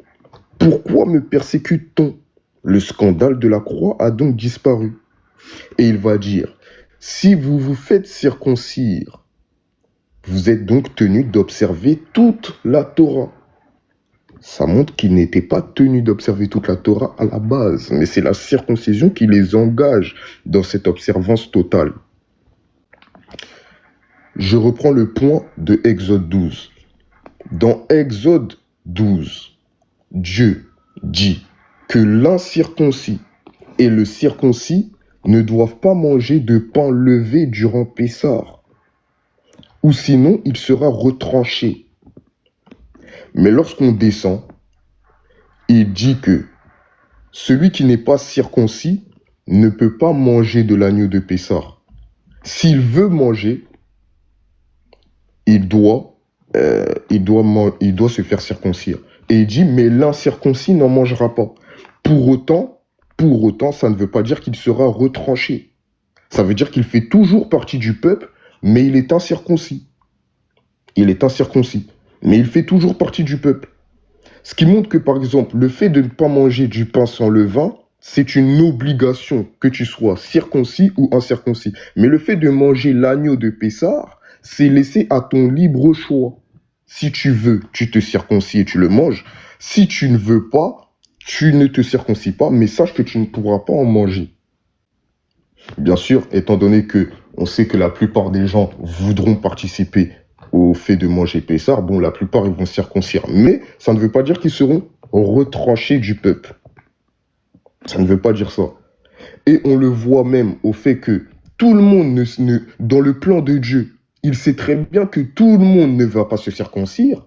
pourquoi me persécute-t-on? Le scandale de la croix a donc disparu. Et il va dire, si vous vous faites circoncire, vous êtes donc tenu d'observer toute la Torah. Ça montre qu'ils n'étaient pas tenus d'observer toute la Torah à la base, mais c'est la circoncision qui les engage dans cette observance totale. Je reprends le point de Exode 12. Dans Exode 12, Dieu dit que l'incirconcis et le circoncis ne doivent pas manger de pain levé durant Pessah, ou sinon il sera retranché. Mais lorsqu'on descend, il dit que celui qui n'est pas circoncis ne peut pas manger de l'agneau de Pessah. S'il veut manger, il doit se faire circoncire. Et il dit, mais l'incirconcis n'en mangera pas. Pour autant, ça ne veut pas dire qu'il sera retranché. Ça veut dire qu'il fait toujours partie du peuple, mais il est incirconcis. Il est incirconcis, mais il fait toujours partie du peuple. Ce qui montre que, par exemple, le fait de ne pas manger du pain sans levain, c'est une obligation, que tu sois circoncis ou incirconcis. Mais le fait de manger l'agneau de Pessah, c'est laissé à ton libre choix. Si tu veux, tu te circoncis et tu le manges. Si tu ne veux pas, tu ne te circoncis pas, mais sache que tu ne pourras pas en manger. Bien sûr, étant donné que on sait que la plupart des gens voudront participer au fait de manger Pessah, bon, la plupart ils vont circoncire. Mais ça ne veut pas dire qu'ils seront retranchés du peuple. Ça ne veut pas dire ça. Et on le voit même au fait que tout le monde, dans le plan de Dieu, il sait très bien que tout le monde ne va pas se circoncire.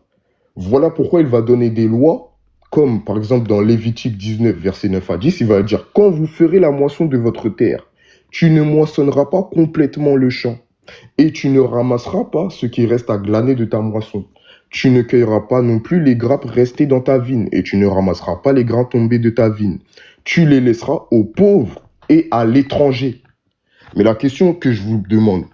Voilà pourquoi il va donner des lois, comme par exemple dans Lévitique 19, versets 9 à 10, il va dire « Quand vous ferez la moisson de votre terre, tu ne moissonneras pas complètement le champ, et tu ne ramasseras pas ce qui reste à glaner de ta moisson. Tu ne cueilleras pas non plus les grappes restées dans ta vigne, et tu ne ramasseras pas les grains tombés de ta vigne. Tu les laisseras aux pauvres et à l'étranger. » Mais la question que je vous demande,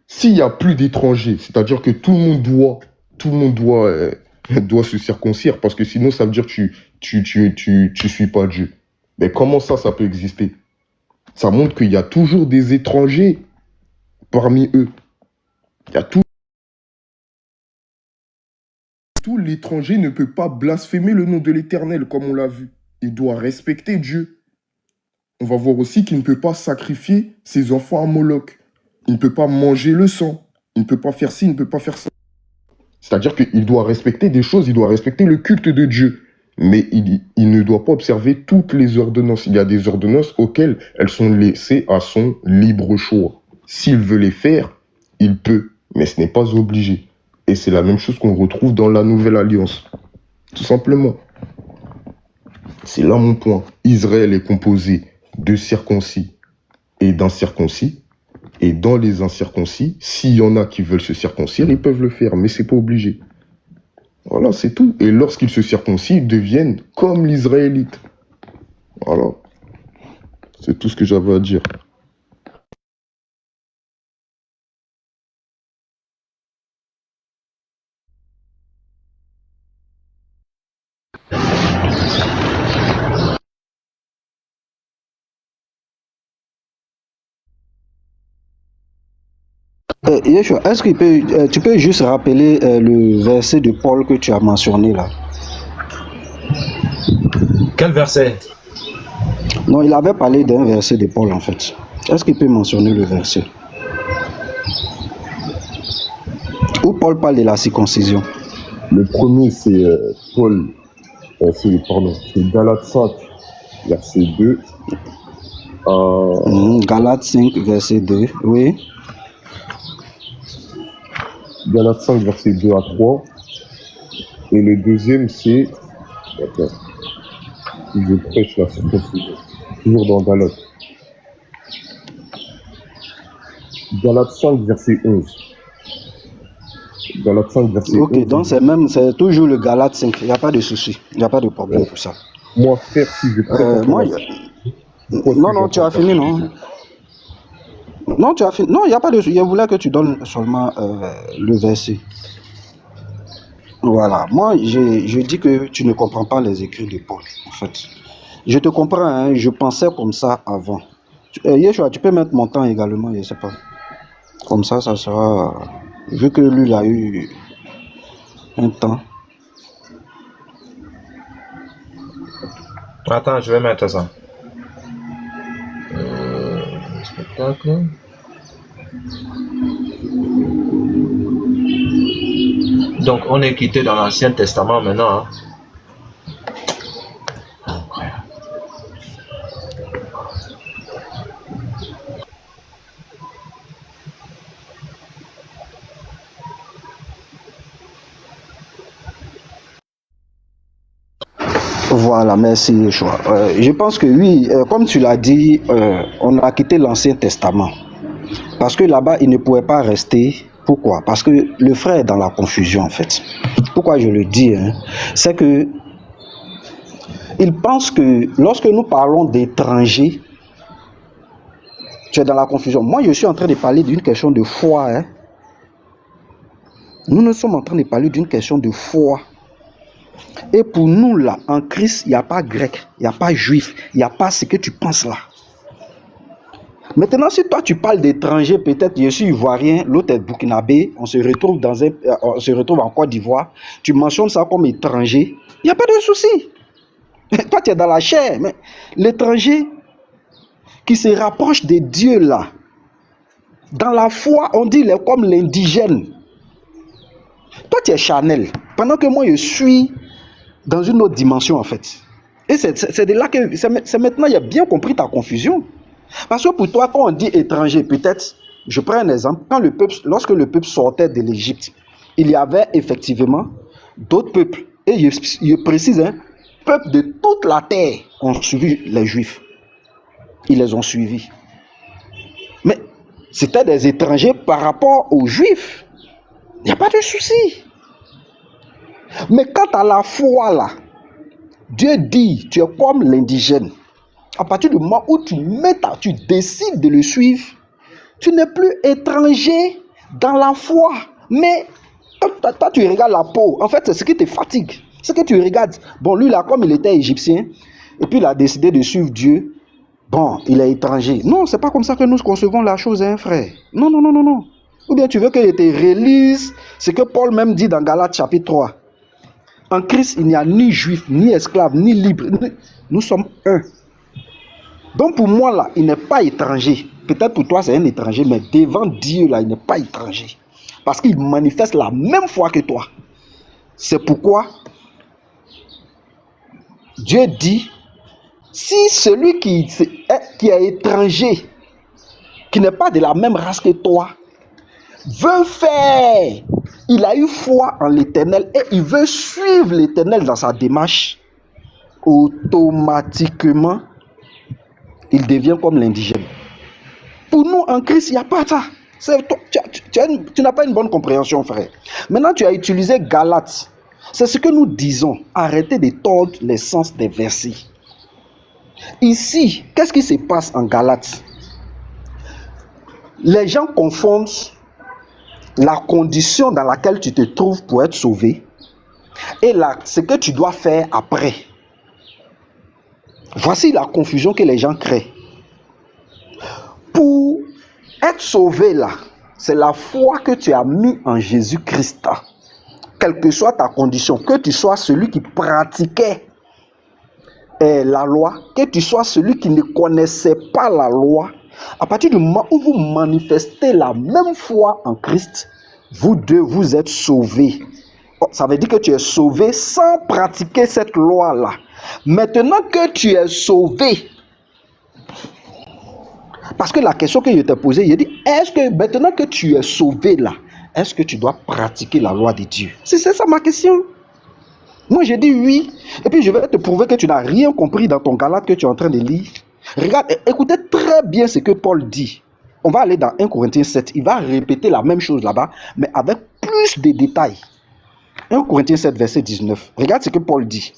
s'il n'y a plus d'étrangers, c'est-à-dire que tout le monde doit se circoncire, parce que sinon ça veut dire que tu suis pas Dieu. Mais comment ça peut exister? Ça montre qu'il y a toujours des étrangers parmi eux. Il y a tout l'étranger ne peut pas blasphémer le nom de l'Éternel, comme on l'a vu. Il doit respecter Dieu. On va voir aussi qu'il ne peut pas sacrifier ses enfants à Moloch. Il ne peut pas manger le sang. Il ne peut pas faire ci, il ne peut pas faire ça. C'est-à-dire qu'il doit respecter des choses, il doit respecter le culte de Dieu. Mais il ne doit pas observer toutes les ordonnances. Il y a des ordonnances auxquelles elles sont laissées à son libre choix. S'il veut les faire, il peut, mais ce n'est pas obligé. Et c'est la même chose qu'on retrouve dans la Nouvelle Alliance. Tout simplement. C'est là mon point. Israël est composé de circoncis et d'incirconcis. Et dans les incirconcis, s'il y en a qui veulent se circoncire, ils peuvent le faire, mais c'est pas obligé. Voilà, c'est tout. Et lorsqu'ils se circoncisent, ils deviennent comme l'Israélite. Voilà. C'est tout ce que j'avais à dire. Yeshua, est-ce que tu peux juste rappeler le verset de Paul que tu as mentionné là? Quel verset? Non, il avait parlé d'un verset de Paul en fait. Est-ce qu'il peut mentionner le verset? Où Paul parle de la circoncision. Le premier, c'est c'est Galates 5, verset 2. Galates 5, verset 2, oui. Galates 5, versets 2 à 3. Et le deuxième, c'est... Attends, je prêche la circoncision. Toujours dans Galates. Galates 5, verset 11. Galates 5, verset 11. Ok, donc c'est toujours le Galate 5. Il n'y a pas de souci. Il n'y a pas de problème pour ça. Moi, frère, si je prêche Moi, non, tu as fini, non? Non, tu as fini. Non, il n'y a pas de souci. Je voulais que tu donnes seulement le verset. Voilà. Moi, je dis que tu ne comprends pas les écrits de Paul, en fait. Je te comprends, hein, je pensais comme ça avant. Yeshua, tu peux mettre mon temps également, je ne sais pas. Comme ça sera... Vu que lui, il a eu un temps. Attends, je vais mettre ça. Spectacle. Donc, on est quitté dans l'Ancien Testament maintenant. Hein. Voilà, merci Yeshua. Je pense que oui, comme tu l'as dit, on a quitté l'Ancien Testament. Parce que là-bas, il ne pouvait pas rester. Pourquoi? Parce que le frère est dans la confusion, en fait. Pourquoi je le dis, hein? C'est que il pense que lorsque nous parlons d'étrangers, tu es dans la confusion. Moi, je suis en train de parler d'une question de foi. Hein? Nous sommes en train de parler d'une question de foi. Et pour nous, là, en Christ, il n'y a pas grec, il n'y a pas juif, il n'y a pas ce que tu penses là. Maintenant, si toi tu parles d'étrangers, peut-être je suis ivoirien, l'autre est burkinabé, on se retrouve en Côte d'Ivoire, tu mentionnes ça comme étranger, il n'y a pas de souci. Toi tu es dans la chair, mais l'étranger qui se rapproche de Dieu là, dans la foi, on dit il est comme l'indigène. Toi tu es charnel, pendant que moi je suis dans une autre dimension en fait. Et c'est de là que, c'est maintenant, il a bien compris ta confusion. Parce que pour toi, quand on dit étranger, peut-être, je prends un exemple, lorsque le peuple sortait de l'Égypte, il y avait effectivement d'autres peuples. Et je précise, hein, peuples de toute la terre ont suivi les Juifs. Ils les ont suivis. Mais c'était des étrangers par rapport aux Juifs. Il n'y a pas de souci. Mais quant à la foi là, Dieu dit, tu es comme l'indigène. À partir du moment où tu décides de le suivre, tu n'es plus étranger dans la foi. Mais toi, tu regardes la peau. En fait, c'est ce qui te fatigue. Ce que tu regardes. Bon, lui là, comme il était égyptien, et puis il a décidé de suivre Dieu, bon, il est étranger. Non, c'est pas comme ça que nous concevons la chose, hein, frère. Non, non, non, non, non. Ou bien tu veux qu'il te relise ce que Paul même dit dans Galates chapitre 3. En Christ, il n'y a ni juif, ni esclave, ni libre. Nous sommes un. Donc pour moi là, il n'est pas étranger. Peut-être pour toi c'est un étranger, mais devant Dieu là, il n'est pas étranger. Parce qu'il manifeste la même foi que toi. C'est pourquoi Dieu dit, si celui qui est étranger, qui n'est pas de la même race que toi, veut faire, il a eu foi en l'Éternel et il veut suivre l'Éternel dans sa démarche, automatiquement, il devient comme l'indigène. Pour nous, en Christ, il n'y a pas ça. Tu n'as pas une bonne compréhension, frère. Maintenant, tu as utilisé Galates. C'est ce que nous disons. Arrêtez de tordre les sens des versets. Ici, qu'est-ce qui se passe en Galates? Les gens confondent la condition dans laquelle tu te trouves pour être sauvé et ce que tu dois faire après. Voici la confusion que les gens créent. Pour être sauvé là, c'est la foi que tu as mis en Jésus-Christ. Quelle que soit ta condition, que tu sois celui qui pratiquait la loi, que tu sois celui qui ne connaissait pas la loi, à partir du moment où vous manifestez la même foi en Christ, vous deux, vous êtes sauvés. Ça veut dire que tu es sauvé sans pratiquer cette loi-là. Maintenant que tu es sauvé, parce que la question que je t'ai posée, il dit, est-ce que maintenant que tu es sauvé là, est-ce que tu dois pratiquer la loi de Dieu? C'est ça ma question. Moi, j'ai dit oui. Et puis, je vais te prouver que tu n'as rien compris dans ton Galate que tu es en train de lire. Regarde, écoutez très bien ce que Paul dit. On va aller dans 1 Corinthiens 7. Il va répéter la même chose là-bas, mais avec plus de détails. 1 Corinthiens 7, verset 19. Regarde ce que Paul dit.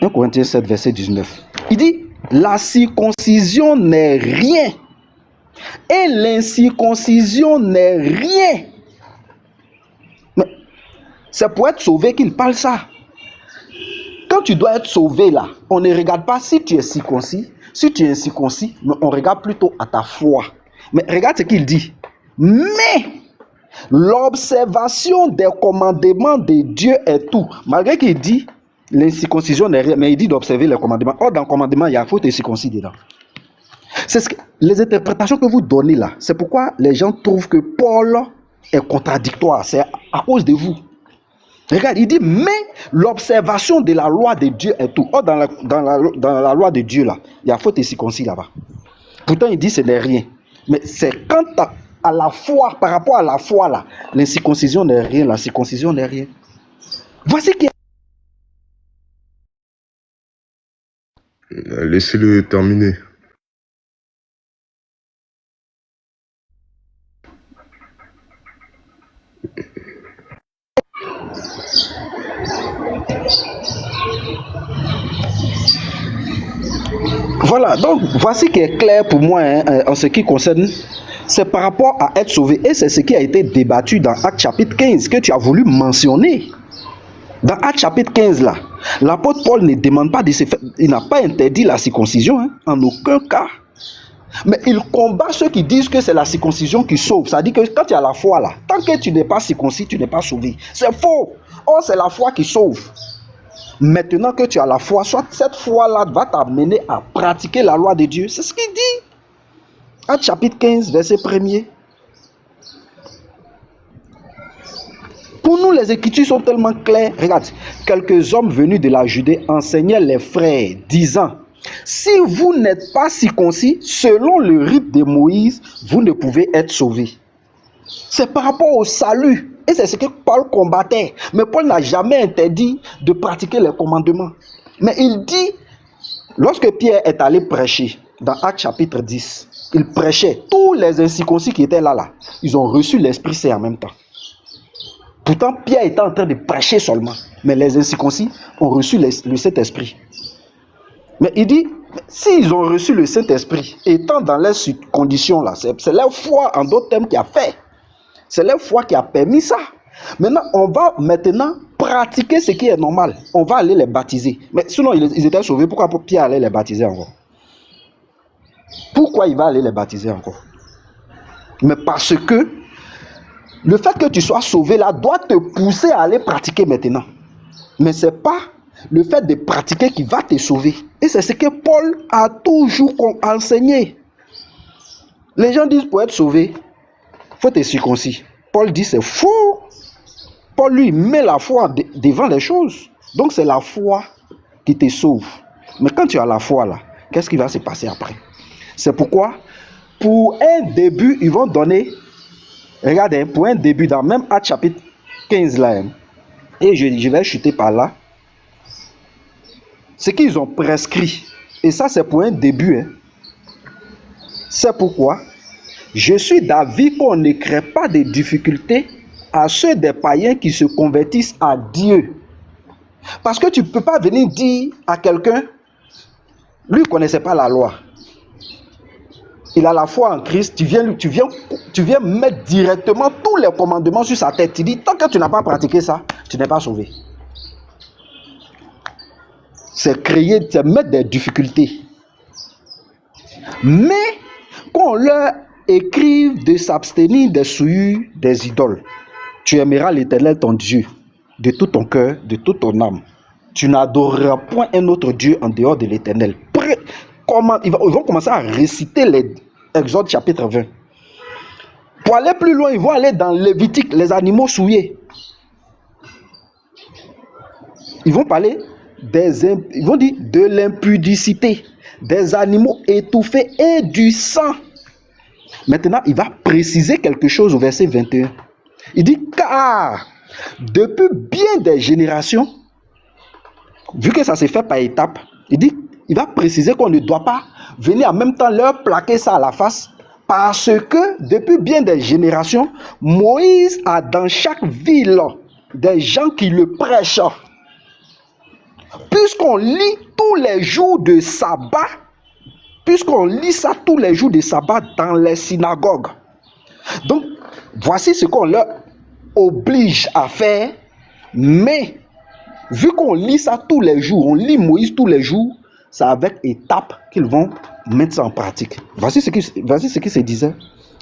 1 Corinthiens 7, verset 19. Il dit, la circoncision n'est rien. Et l'incirconcision n'est rien. Mais c'est pour être sauvé qu'il parle ça. Quand tu dois être sauvé là, on ne regarde pas si tu es circoncis, si tu es incirconcis, mais on regarde plutôt à ta foi. Mais regarde ce qu'il dit. Mais l'observation des commandements de Dieu est tout. Malgré qu'il dit l'incirconcision n'est rien, mais il dit d'observer les commandements. Or, dans le commandement, il y a faut être circoncis dedans. C'est les interprétations que vous donnez là. C'est pourquoi les gens trouvent que Paul est contradictoire. C'est à cause de vous. Regarde, il dit, mais l'observation de la loi de Dieu est tout. Or, dans la loi de Dieu là, il y a faut être circoncis là-bas. Pourtant, il dit ce n'est rien. Mais c'est quant à la foi, par rapport à la foi là, l'incirconcision n'est rien, la circoncision n'est rien. Voici qui est. Laissez-le terminer. Voilà, donc voici qui est clair pour moi en ce qui concerne, c'est par rapport à être sauvé. Et c'est ce qui a été débattu dans Actes chapitre 15 que tu as voulu mentionner. Dans Actes chapitre 15 là, l'apôtre Paul ne demande pas de se faire, il n'a pas interdit la circoncision, en aucun cas. Mais il combat ceux qui disent que c'est la circoncision qui sauve. Ça dit que quand tu as la foi là, tant que tu n'es pas circoncis, tu n'es pas sauvé. C'est faux. Or, c'est la foi qui sauve. Maintenant que tu as la foi, soit cette foi-là va t'amener à pratiquer la loi de Dieu. C'est ce qu'il dit. Actes chapitre 15, verset 1er. Pour nous, les Écritures sont tellement claires. Regarde, quelques hommes venus de la Judée enseignaient les frères, disant, si vous n'êtes pas circoncis, selon le rite de Moïse, vous ne pouvez être sauvés. C'est par rapport au salut. Et c'est ce que Paul combattait. Mais Paul n'a jamais interdit de pratiquer les commandements. Mais il dit, lorsque Pierre est allé prêcher, dans Actes chapitre 10, il prêchait. Tous les incirconcis qui étaient là, ils ont reçu l'Esprit Saint en même temps. Pourtant, Pierre était en train de prêcher seulement. Mais les incirconcis ont reçu le Saint-Esprit. Mais il dit, s'ils ont reçu le Saint-Esprit, étant dans les conditions là, c'est leur foi en d'autres termes qui a fait. C'est leur foi qui a permis ça. Maintenant, on va pratiquer ce qui est normal. On va aller les baptiser. Mais sinon, ils étaient sauvés. Pourquoi Pierre allait les baptiser encore? Pourquoi il va aller les baptiser encore? Mais parce que le fait que tu sois sauvé là doit te pousser à aller pratiquer maintenant. Mais ce n'est pas le fait de pratiquer qui va te sauver. Et c'est ce que Paul a toujours enseigné. Les gens disent pour être sauvé, il faut être circoncis. Paul dit c'est faux. Paul lui met la foi devant les choses. Donc c'est la foi qui te sauve. Mais quand tu as la foi là, qu'est-ce qui va se passer après? C'est pourquoi, pour un début, ils vont donner, regardez, pour un début, dans même Actes chapitre 15 là, et je vais chuter par là, ce qu'ils ont prescrit, et ça c'est pour un début, c'est pourquoi je suis d'avis qu'on ne crée pas de difficultés à ceux des païens qui se convertissent à Dieu. Parce que tu ne peux pas venir dire à quelqu'un, lui ne connaissait pas la loi. Il a la foi en Christ, tu viens mettre directement tous les commandements sur sa tête. Tu dis, tant que tu n'as pas pratiqué ça, tu n'es pas sauvé. C'est mettre des difficultés. Mais qu'on leur écrive de s'abstenir des souillures des idoles. Tu aimeras l'Éternel ton Dieu de tout ton cœur, de toute ton âme. Tu n'adoreras point un autre Dieu en dehors de l'Éternel. Ils vont commencer à réciter les Exode chapitre 20. Pour aller plus loin, ils vont aller dans Lévitique, les animaux souillés. Ils vont parler ils vont dire de l'impudicité, des animaux étouffés et du sang. Maintenant, il va préciser quelque chose au verset 21. Il dit, car depuis bien des générations, vu que ça s'est fait par étapes, il va préciser qu'on ne doit pas venir en même temps leur plaquer ça à la face, parce que depuis bien des générations, Moïse a dans chaque ville des gens qui le prêchent. Puisqu'on lit tous les jours de sabbat, puisqu'on lit ça tous les jours de sabbat dans les synagogues. Donc, voici ce qu'on leur oblige à faire, mais vu qu'on lit ça tous les jours, on lit Moïse tous les jours, c'est avec étapes qu'ils vont mettre ça en pratique. Voici ce qui se disait.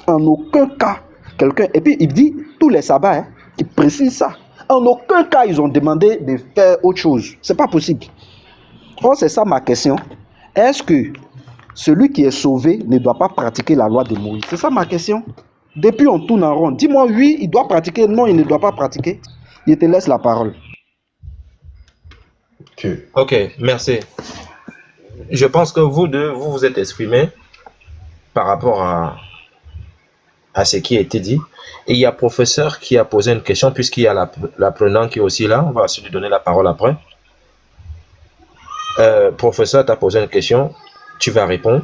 En aucun cas, quelqu'un, et puis il dit tous les sabbats, hein, il précise ça. En aucun cas, ils ont demandé de faire autre chose. C'est pas possible. Or, c'est ça ma question. Est-ce que celui qui est sauvé ne doit pas pratiquer la loi de Moïse? C'est ça ma question. Depuis, on tourne en rond. Dis-moi oui, il doit pratiquer. Non, il ne doit pas pratiquer. Je te laisse la parole. Ok, merci. Je pense que vous deux, vous vous êtes exprimés par rapport à ce qui a été dit. Et il y a professeur qui a posé une question, puisqu'il y a l'apprenant qui est aussi là. On va lui donner la parole après. Professeur t'a posé une question, tu vas répondre.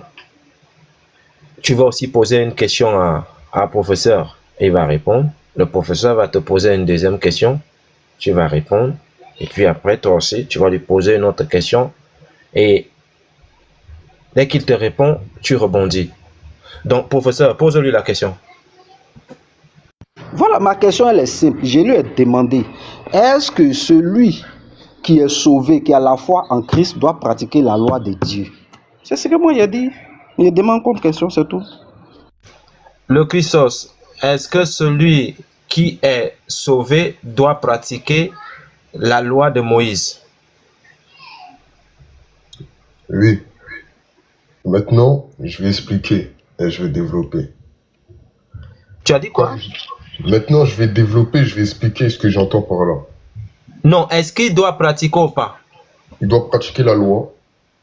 Tu vas aussi poser une question à professeur et il va répondre. Le professeur va te poser une deuxième question, tu vas répondre. Et puis après, toi aussi, tu vas lui poser une autre question. Et dès qu'il te répond, tu rebondis. Donc, professeur, pose-lui la question. Voilà, ma question, elle est simple. Je lui ai demandé, est-ce que celui qui est sauvé, qui a la foi en Christ, doit pratiquer la loi de Dieu? C'est ce que moi j'ai dit. Je demande comme question, c'est tout. Le Christos, est-ce que celui qui est sauvé doit pratiquer la loi de Moïse? Oui. Maintenant, je vais expliquer et je vais développer. Tu as dit quoi? Maintenant, je vais développer, je vais expliquer ce que j'entends par là. Non, est-ce qu'il doit pratiquer ou pas? Il doit pratiquer la loi,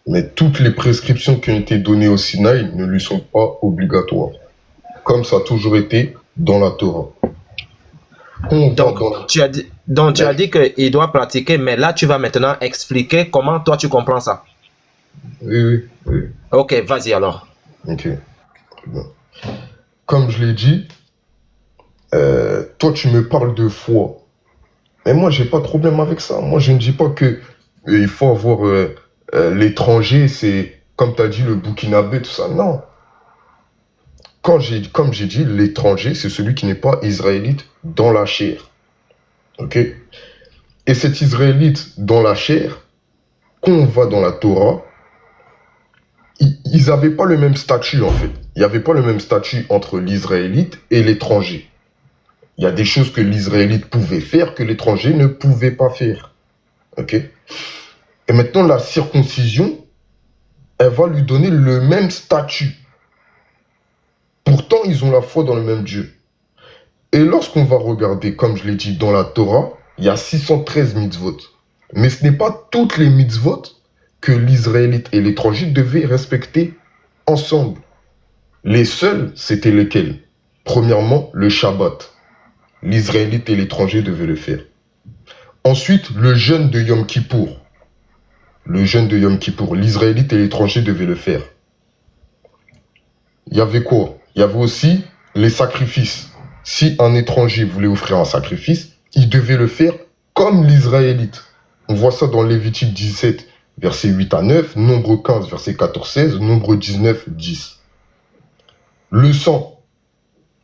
mais toutes les prescriptions qui ont été données au Sinaï ne lui sont pas obligatoires, comme ça a toujours été dans la Torah. Tu as dit qu'il doit pratiquer, mais là tu vas maintenant expliquer comment toi tu comprends ça. Oui. Ok, vas-y alors. Ok. Bon. Comme je l'ai dit, toi tu me parles de foi. Mais moi j'ai pas de problème avec ça. Moi je ne dis pas que il faut avoir l'étranger, c'est comme tu as dit le Burkinabé, tout ça. Non. Comme j'ai dit, l'étranger, c'est celui qui n'est pas israélite dans la chair. Ok? Et cet israélite dans la chair, quand on va dans la Torah, ils n'avaient pas le même statut en fait. Il n'y avait pas le même statut entre l'israélite et l'étranger. Il y a des choses que l'israélite pouvait faire que l'étranger ne pouvait pas faire. Ok? Et maintenant, la circoncision, elle va lui donner le même statut. Pourtant, ils ont la foi dans le même Dieu. Et lorsqu'on va regarder, comme je l'ai dit, dans la Torah, il y a 613 mitzvot. Mais ce n'est pas toutes les mitzvot que l'israélite et l'étranger devaient respecter ensemble. Les seuls, c'était lesquels? Premièrement, le Shabbat. L'israélite et l'étranger devaient le faire. Ensuite, le jeûne de Yom Kippour. Le jeûne de Yom Kippour, l'israélite et l'étranger devaient le faire. Il y avait quoi? Il y avait aussi les sacrifices. Si un étranger voulait offrir un sacrifice, il devait le faire comme l'israélite. On voit ça dans Lévitique 17, versets 8 à 9, Nombre 15, versets 14-16, Nombre 19, 10. Le sang,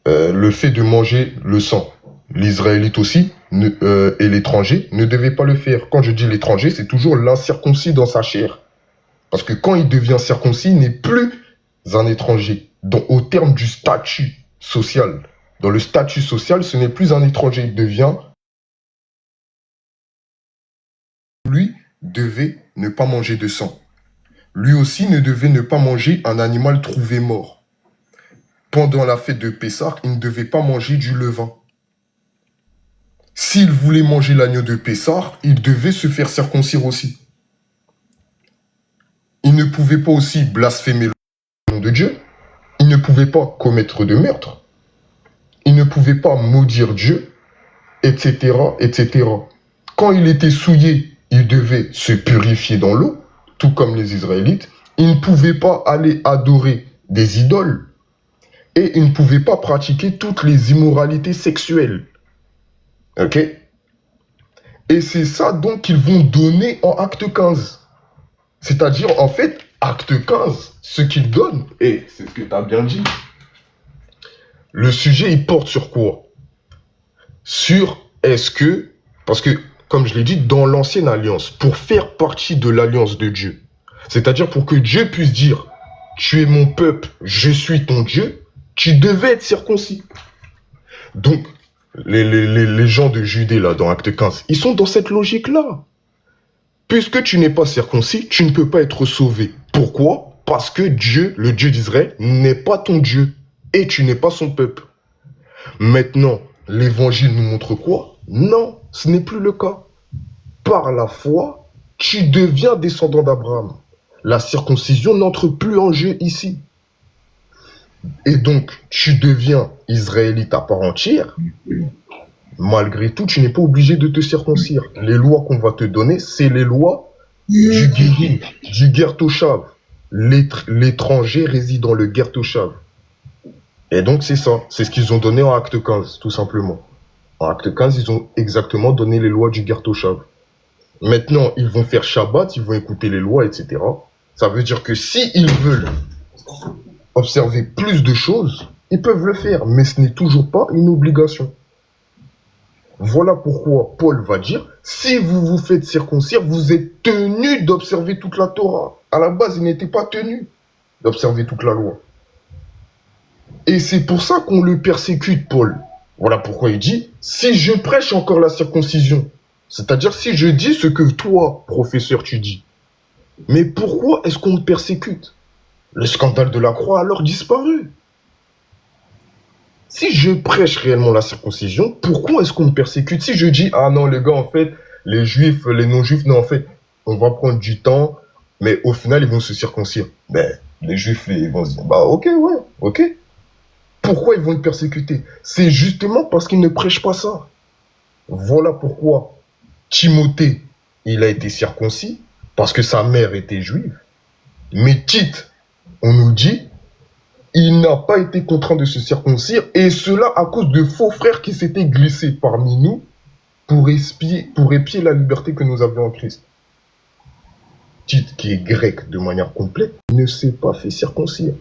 le fait de manger le sang. L'israélite aussi et l'étranger ne devaient pas le faire. Quand je dis l'étranger, c'est toujours l'incirconcis dans sa chair. Parce que quand il devient circoncis, il n'est plus un étranger. Donc, au terme du statut social, dans le statut social, ce n'est plus un étranger, il devient... Lui devait ne pas manger de sang. Lui aussi ne devait ne pas manger un animal trouvé mort. Pendant la fête de Pessah, il ne devait pas manger du levain. S'il voulait manger l'agneau de Pessah, il devait se faire circoncire aussi. Il ne pouvait pas aussi blasphémer le nom de Dieu. Il ne pouvait pas commettre de meurtre, il ne pouvait pas maudire Dieu, etc., etc. Quand il était souillé, il devait se purifier dans l'eau, tout comme les Israélites. Il ne pouvait pas aller adorer des idoles et il ne pouvait pas pratiquer toutes les immoralités sexuelles. Ok? Et c'est ça donc qu'ils vont donner en acte 15. C'est-à-dire, en fait, acte 15, ce qu'ils donnent, et c'est ce que tu as bien dit, le sujet, il porte sur quoi? Sur est-ce que, parce que, comme je l'ai dit, dans l'ancienne alliance, pour faire partie de l'alliance de Dieu, c'est-à-dire pour que Dieu puisse dire, tu es mon peuple, je suis ton Dieu, tu devais être circoncis. Donc, les gens de Judée, là, dans Acte 15, ils sont dans cette logique-là. Puisque tu n'es pas circoncis, tu ne peux pas être sauvé. Pourquoi? Parce que Dieu, le Dieu d'Israël, n'est pas ton Dieu. Et tu n'es pas son peuple. Maintenant, l'évangile nous montre quoi? Non, ce n'est plus le cas. Par la foi, tu deviens descendant d'Abraham. La circoncision n'entre plus en jeu ici. Et donc, tu deviens israélite à part entière. Malgré tout, tu n'es pas obligé de te circoncire. Les lois qu'on va te donner, c'est les lois du guérim, du Gertoshav. L'étranger réside dans le Gertoshav. Et donc, c'est ça. C'est ce qu'ils ont donné en acte 15, tout simplement. En acte 15, ils ont exactement donné les lois du Gertoshav. Maintenant, ils vont faire Shabbat, ils vont écouter les lois, etc. Ça veut dire que s'ils veulent observer plus de choses, ils peuvent le faire, mais ce n'est toujours pas une obligation. Voilà pourquoi Paul va dire, si vous vous faites circoncire, vous êtes tenu d'observer toute la Torah. À la base, il n'était pas tenu d'observer toute la loi. Et c'est pour ça qu'on le persécute, Paul. Voilà pourquoi il dit, si je prêche encore la circoncision, c'est-à-dire si je dis ce que toi, professeur, tu dis, mais pourquoi est-ce qu'on me persécute? Le scandale de la croix a alors disparu. Si je prêche réellement la circoncision, pourquoi est-ce qu'on me persécute? Si je dis, ah non les gars, en fait, les juifs, les non-juifs, non, en fait, on va prendre du temps, mais au final, ils vont se circoncire. Ben, les juifs, ils vont se dire, bah ok, ouais, ok. Pourquoi ils vont le persécuter? C'est justement parce qu'ils ne prêchent pas ça. Voilà pourquoi Timothée, il a été circoncis, parce que sa mère était juive. Mais Tite, on nous dit, il n'a pas été contraint de se circoncire, et cela à cause de faux frères qui s'étaient glissés parmi nous pour épier la liberté que nous avions en Christ. Tite, qui est grec de manière complète, ne s'est pas fait circoncire.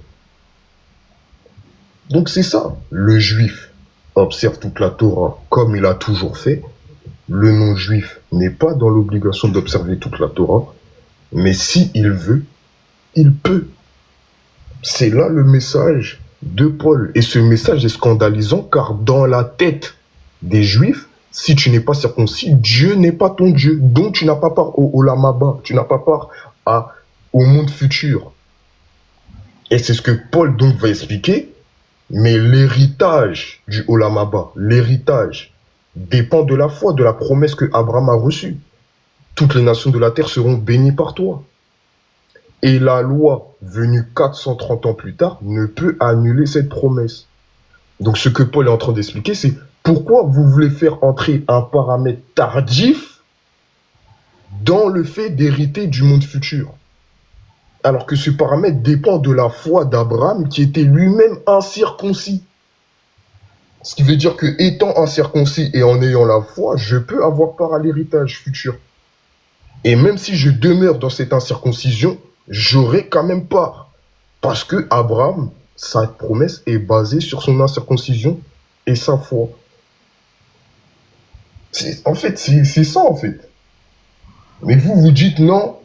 Donc c'est ça. Le juif observe toute la Torah comme il a toujours fait. Le non-juif n'est pas dans l'obligation d'observer toute la Torah, mais s'il veut, il peut. C'est là le message de Paul. Et ce message est scandalisant car dans la tête des Juifs, si tu n'es pas circoncis, Dieu n'est pas ton Dieu. Donc tu n'as pas part au Olam Haba, tu n'as pas part au monde futur. Et c'est ce que Paul donc va expliquer. Mais l'héritage du Olam Haba, l'héritage, dépend de la foi, de la promesse que Abraham a reçue. Toutes les nations de la terre seront bénies par toi. Et la loi, venue 430 ans plus tard, ne peut annuler cette promesse. Donc ce que Paul est en train d'expliquer, c'est pourquoi vous voulez faire entrer un paramètre tardif dans le fait d'hériter du monde futur. Alors que ce paramètre dépend de la foi d'Abraham qui était lui-même incirconcis. Ce qui veut dire que étant incirconcis et en ayant la foi, je peux avoir part à l'héritage futur. Et même si je demeure dans cette incirconcision, j'aurai quand même part. Parce que Abraham, sa promesse est basée sur son incirconcision et sa foi. En fait, c'est ça en fait. Mais vous dites non,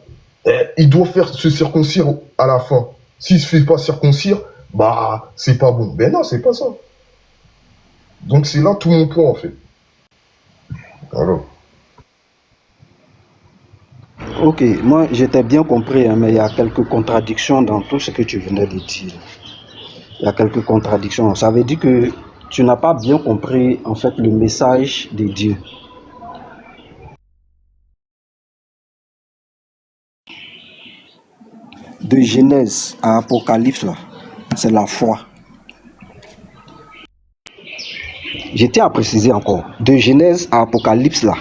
il doit faire se circoncire à la fin. S'il se fait pas circoncire, bah c'est pas bon. Ben non, c'est pas ça. Donc c'est là tout mon point en fait. Alors. Ok, moi j'étais bien compris, hein, mais il y a quelques contradictions dans tout ce que tu venais de dire. Il y a quelques contradictions. Ça veut dire que tu n'as pas bien compris en fait le message de Dieu. De Genèse à Apocalypse, là, c'est la foi. Je tiens à préciser encore, de Genèse à Apocalypse là,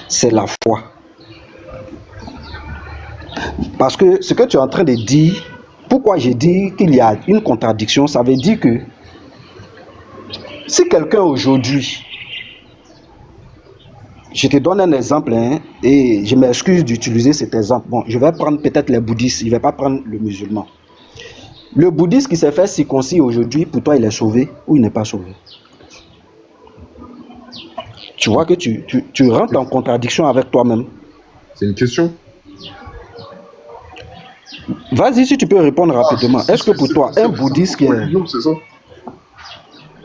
c'est la foi. Parce que ce que tu es en train de dire, pourquoi j'ai dit qu'il y a une contradiction, ça veut dire que si quelqu'un aujourd'hui, je te donne un exemple, hein, et je m'excuse d'utiliser cet exemple. Bon, je vais prendre peut-être les bouddhistes, je ne vais pas prendre le musulman. Le bouddhiste qui s'est fait circoncis aujourd'hui, pour toi, il est sauvé ou il n'est pas sauvé? Tu vois que tu rentres en contradiction avec toi-même. C'est une question. Vas-y, si tu peux répondre rapidement. Est-ce que pour toi, un bouddhiste qui est... religion, c'est ça?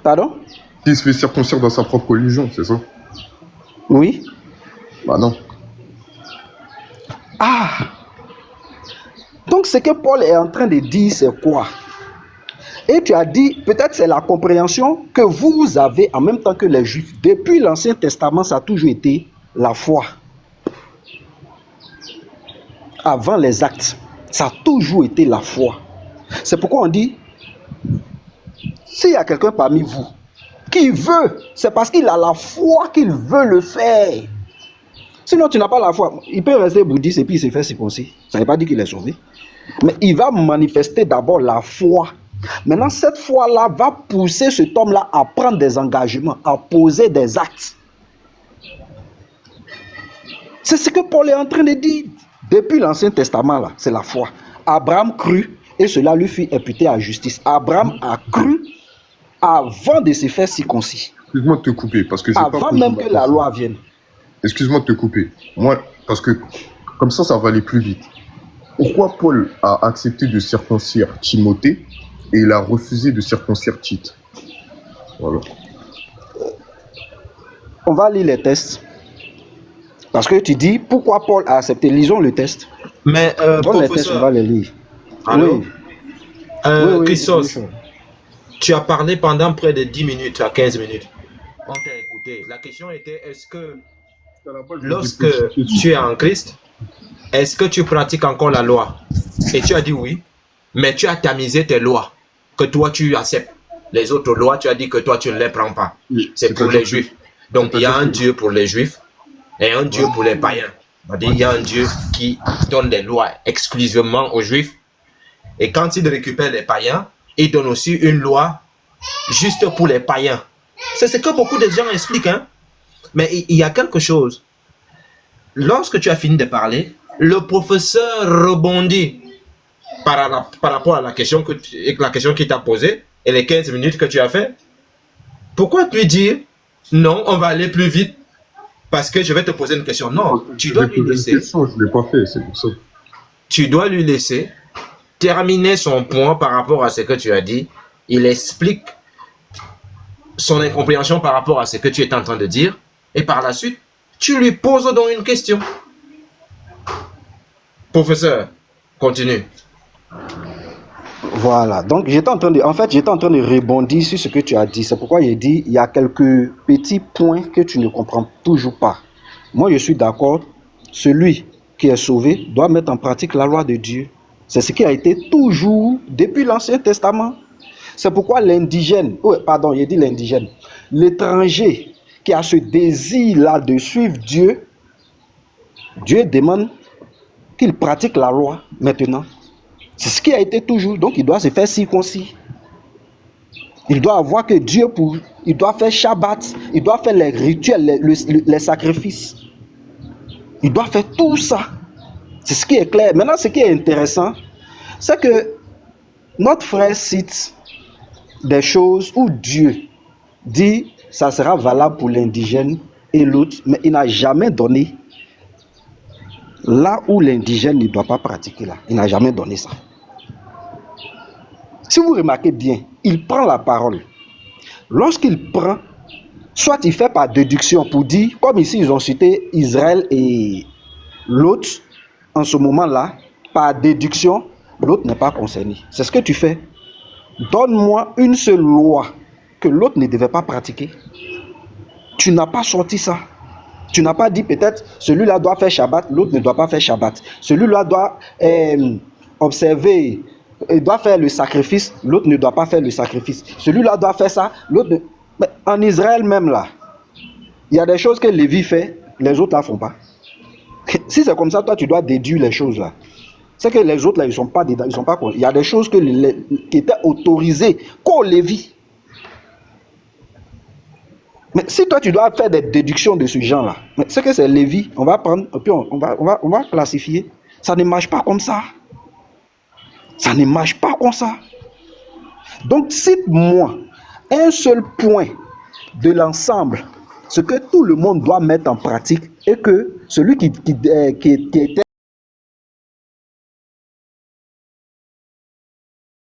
Pardon? Qui se fait circoncire dans sa propre religion, c'est ça? Oui. Bah non. Ah! Donc, ce que Paul est en train de dire, c'est quoi? Et tu as dit, peut-être c'est la compréhension que vous avez en même temps que les Juifs. Depuis l'Ancien Testament, ça a toujours été la foi. Avant les actes, ça a toujours été la foi. C'est pourquoi on dit, s'il y a quelqu'un parmi vous qui veut, c'est parce qu'il a la foi qu'il veut le faire. Sinon, tu n'as pas la foi. Il peut rester bouddhiste et puis il se fait circoncis. Ça ne veut pas dire qu'il est sauvé. Mais il va manifester d'abord la foi. Maintenant, cette foi-là va pousser cet homme-là à prendre des engagements, à poser des actes. C'est ce que Paul est en train de dire. Depuis l'Ancien Testament, là, c'est la foi. Abraham crut et cela lui fut imputé à justice. Abraham a cru avant de se faire circoncis. Excuse-moi de te couper, parce que c'est avant même que la loi vienne. Excuse-moi de te couper. Moi, parce que comme ça va aller plus vite. Pourquoi Paul a accepté de circoncire Timothée et il a refusé de circoncire Tite? Voilà. On va lire les tests. Parce que tu dis, pourquoi Paul a accepté? Lisons le test. Mais, dans les tests, on va les lire. Allô? Oui. Christos, tu as parlé pendant près de 10 minutes à 15 minutes. On t'a écouté. La question était, est-ce que lorsque tu es en Christ, est-ce que tu pratiques encore la loi? Et tu as dit oui, mais tu as tamisé tes lois, que toi tu acceptes. Les autres lois, tu as dit que toi tu ne les prends pas. C'est pour les Juifs. Donc il y a un Dieu pour les Juifs et un Dieu pour les païens. Il y a un Dieu qui donne des lois exclusivement aux Juifs. Et quand il récupère les païens, il donne aussi une loi juste pour les païens. C'est ce que beaucoup de gens expliquent. Hein? Mais il y a quelque chose. Lorsque tu as fini de parler, le professeur rebondit par rapport à la question qu'il t'a posée et les 15 minutes que tu as fait. Pourquoi lui dire non, on va aller plus vite parce que je vais te poser une question? Non, tu dois lui laisser. Je ne l'ai pas fait, c'est pour ça. Tu dois lui laisser terminer son point par rapport à ce que tu as dit. Il explique son incompréhension par rapport à ce que tu es en train de dire. Et par la suite, tu lui poses donc une question. Professeur, continue. Voilà, donc j'étais en train de rebondir sur ce que tu as dit. C'est pourquoi j'ai dit, il y a quelques petits points que tu ne comprends toujours pas. Moi, je suis d'accord, celui qui est sauvé doit mettre en pratique la loi de Dieu. C'est ce qui a été toujours depuis l'Ancien Testament. C'est pourquoi l'indigène, j'ai dit l'indigène, l'étranger qui a ce désir-là de suivre Dieu, Dieu demande qu'il pratique la loi maintenant. C'est ce qui a été toujours. Donc il doit se faire circoncis. Il doit avoir que Dieu pour. Il doit faire Shabbat. Il doit faire les rituels, les sacrifices. Il doit faire tout ça. C'est ce qui est clair. Maintenant, ce qui est intéressant, c'est que notre frère cite des choses où Dieu dit ça sera valable pour l'indigène et l'autre, mais il n'a jamais donné là où l'indigène ne doit pas pratiquer là. Il n'a jamais donné ça. Si vous remarquez bien, il prend la parole. Lorsqu'il prend, soit il fait par déduction pour dire, comme ici ils ont cité Israël et l'autre, en ce moment-là, par déduction, l'autre n'est pas concerné. C'est ce que tu fais. Donne-moi une seule loi que l'autre ne devait pas pratiquer. Tu n'as pas sorti ça. Tu n'as pas dit peut-être celui-là doit faire Shabbat, l'autre ne doit pas faire Shabbat. Celui-là doit observer, il doit faire le sacrifice, l'autre ne doit pas faire le sacrifice. Celui-là doit faire ça, l'autre ne... Mais en Israël même là, il y a des choses que Lévi fait, les autres là font pas. Si c'est comme ça, toi tu dois déduire les choses là. C'est que les autres là, ils sont pas dedans, ils sont pas. Il y a des choses qui étaient autorisées qu'au Lévi. Mais si toi tu dois faire des déductions de ce genre-là, c'est que c'est Lévi, on va prendre, et puis on va classifier. Ça ne marche pas comme ça. Ça ne marche pas comme ça. Donc cite-moi un seul point de l'ensemble, ce que tout le monde doit mettre en pratique, et que celui qui était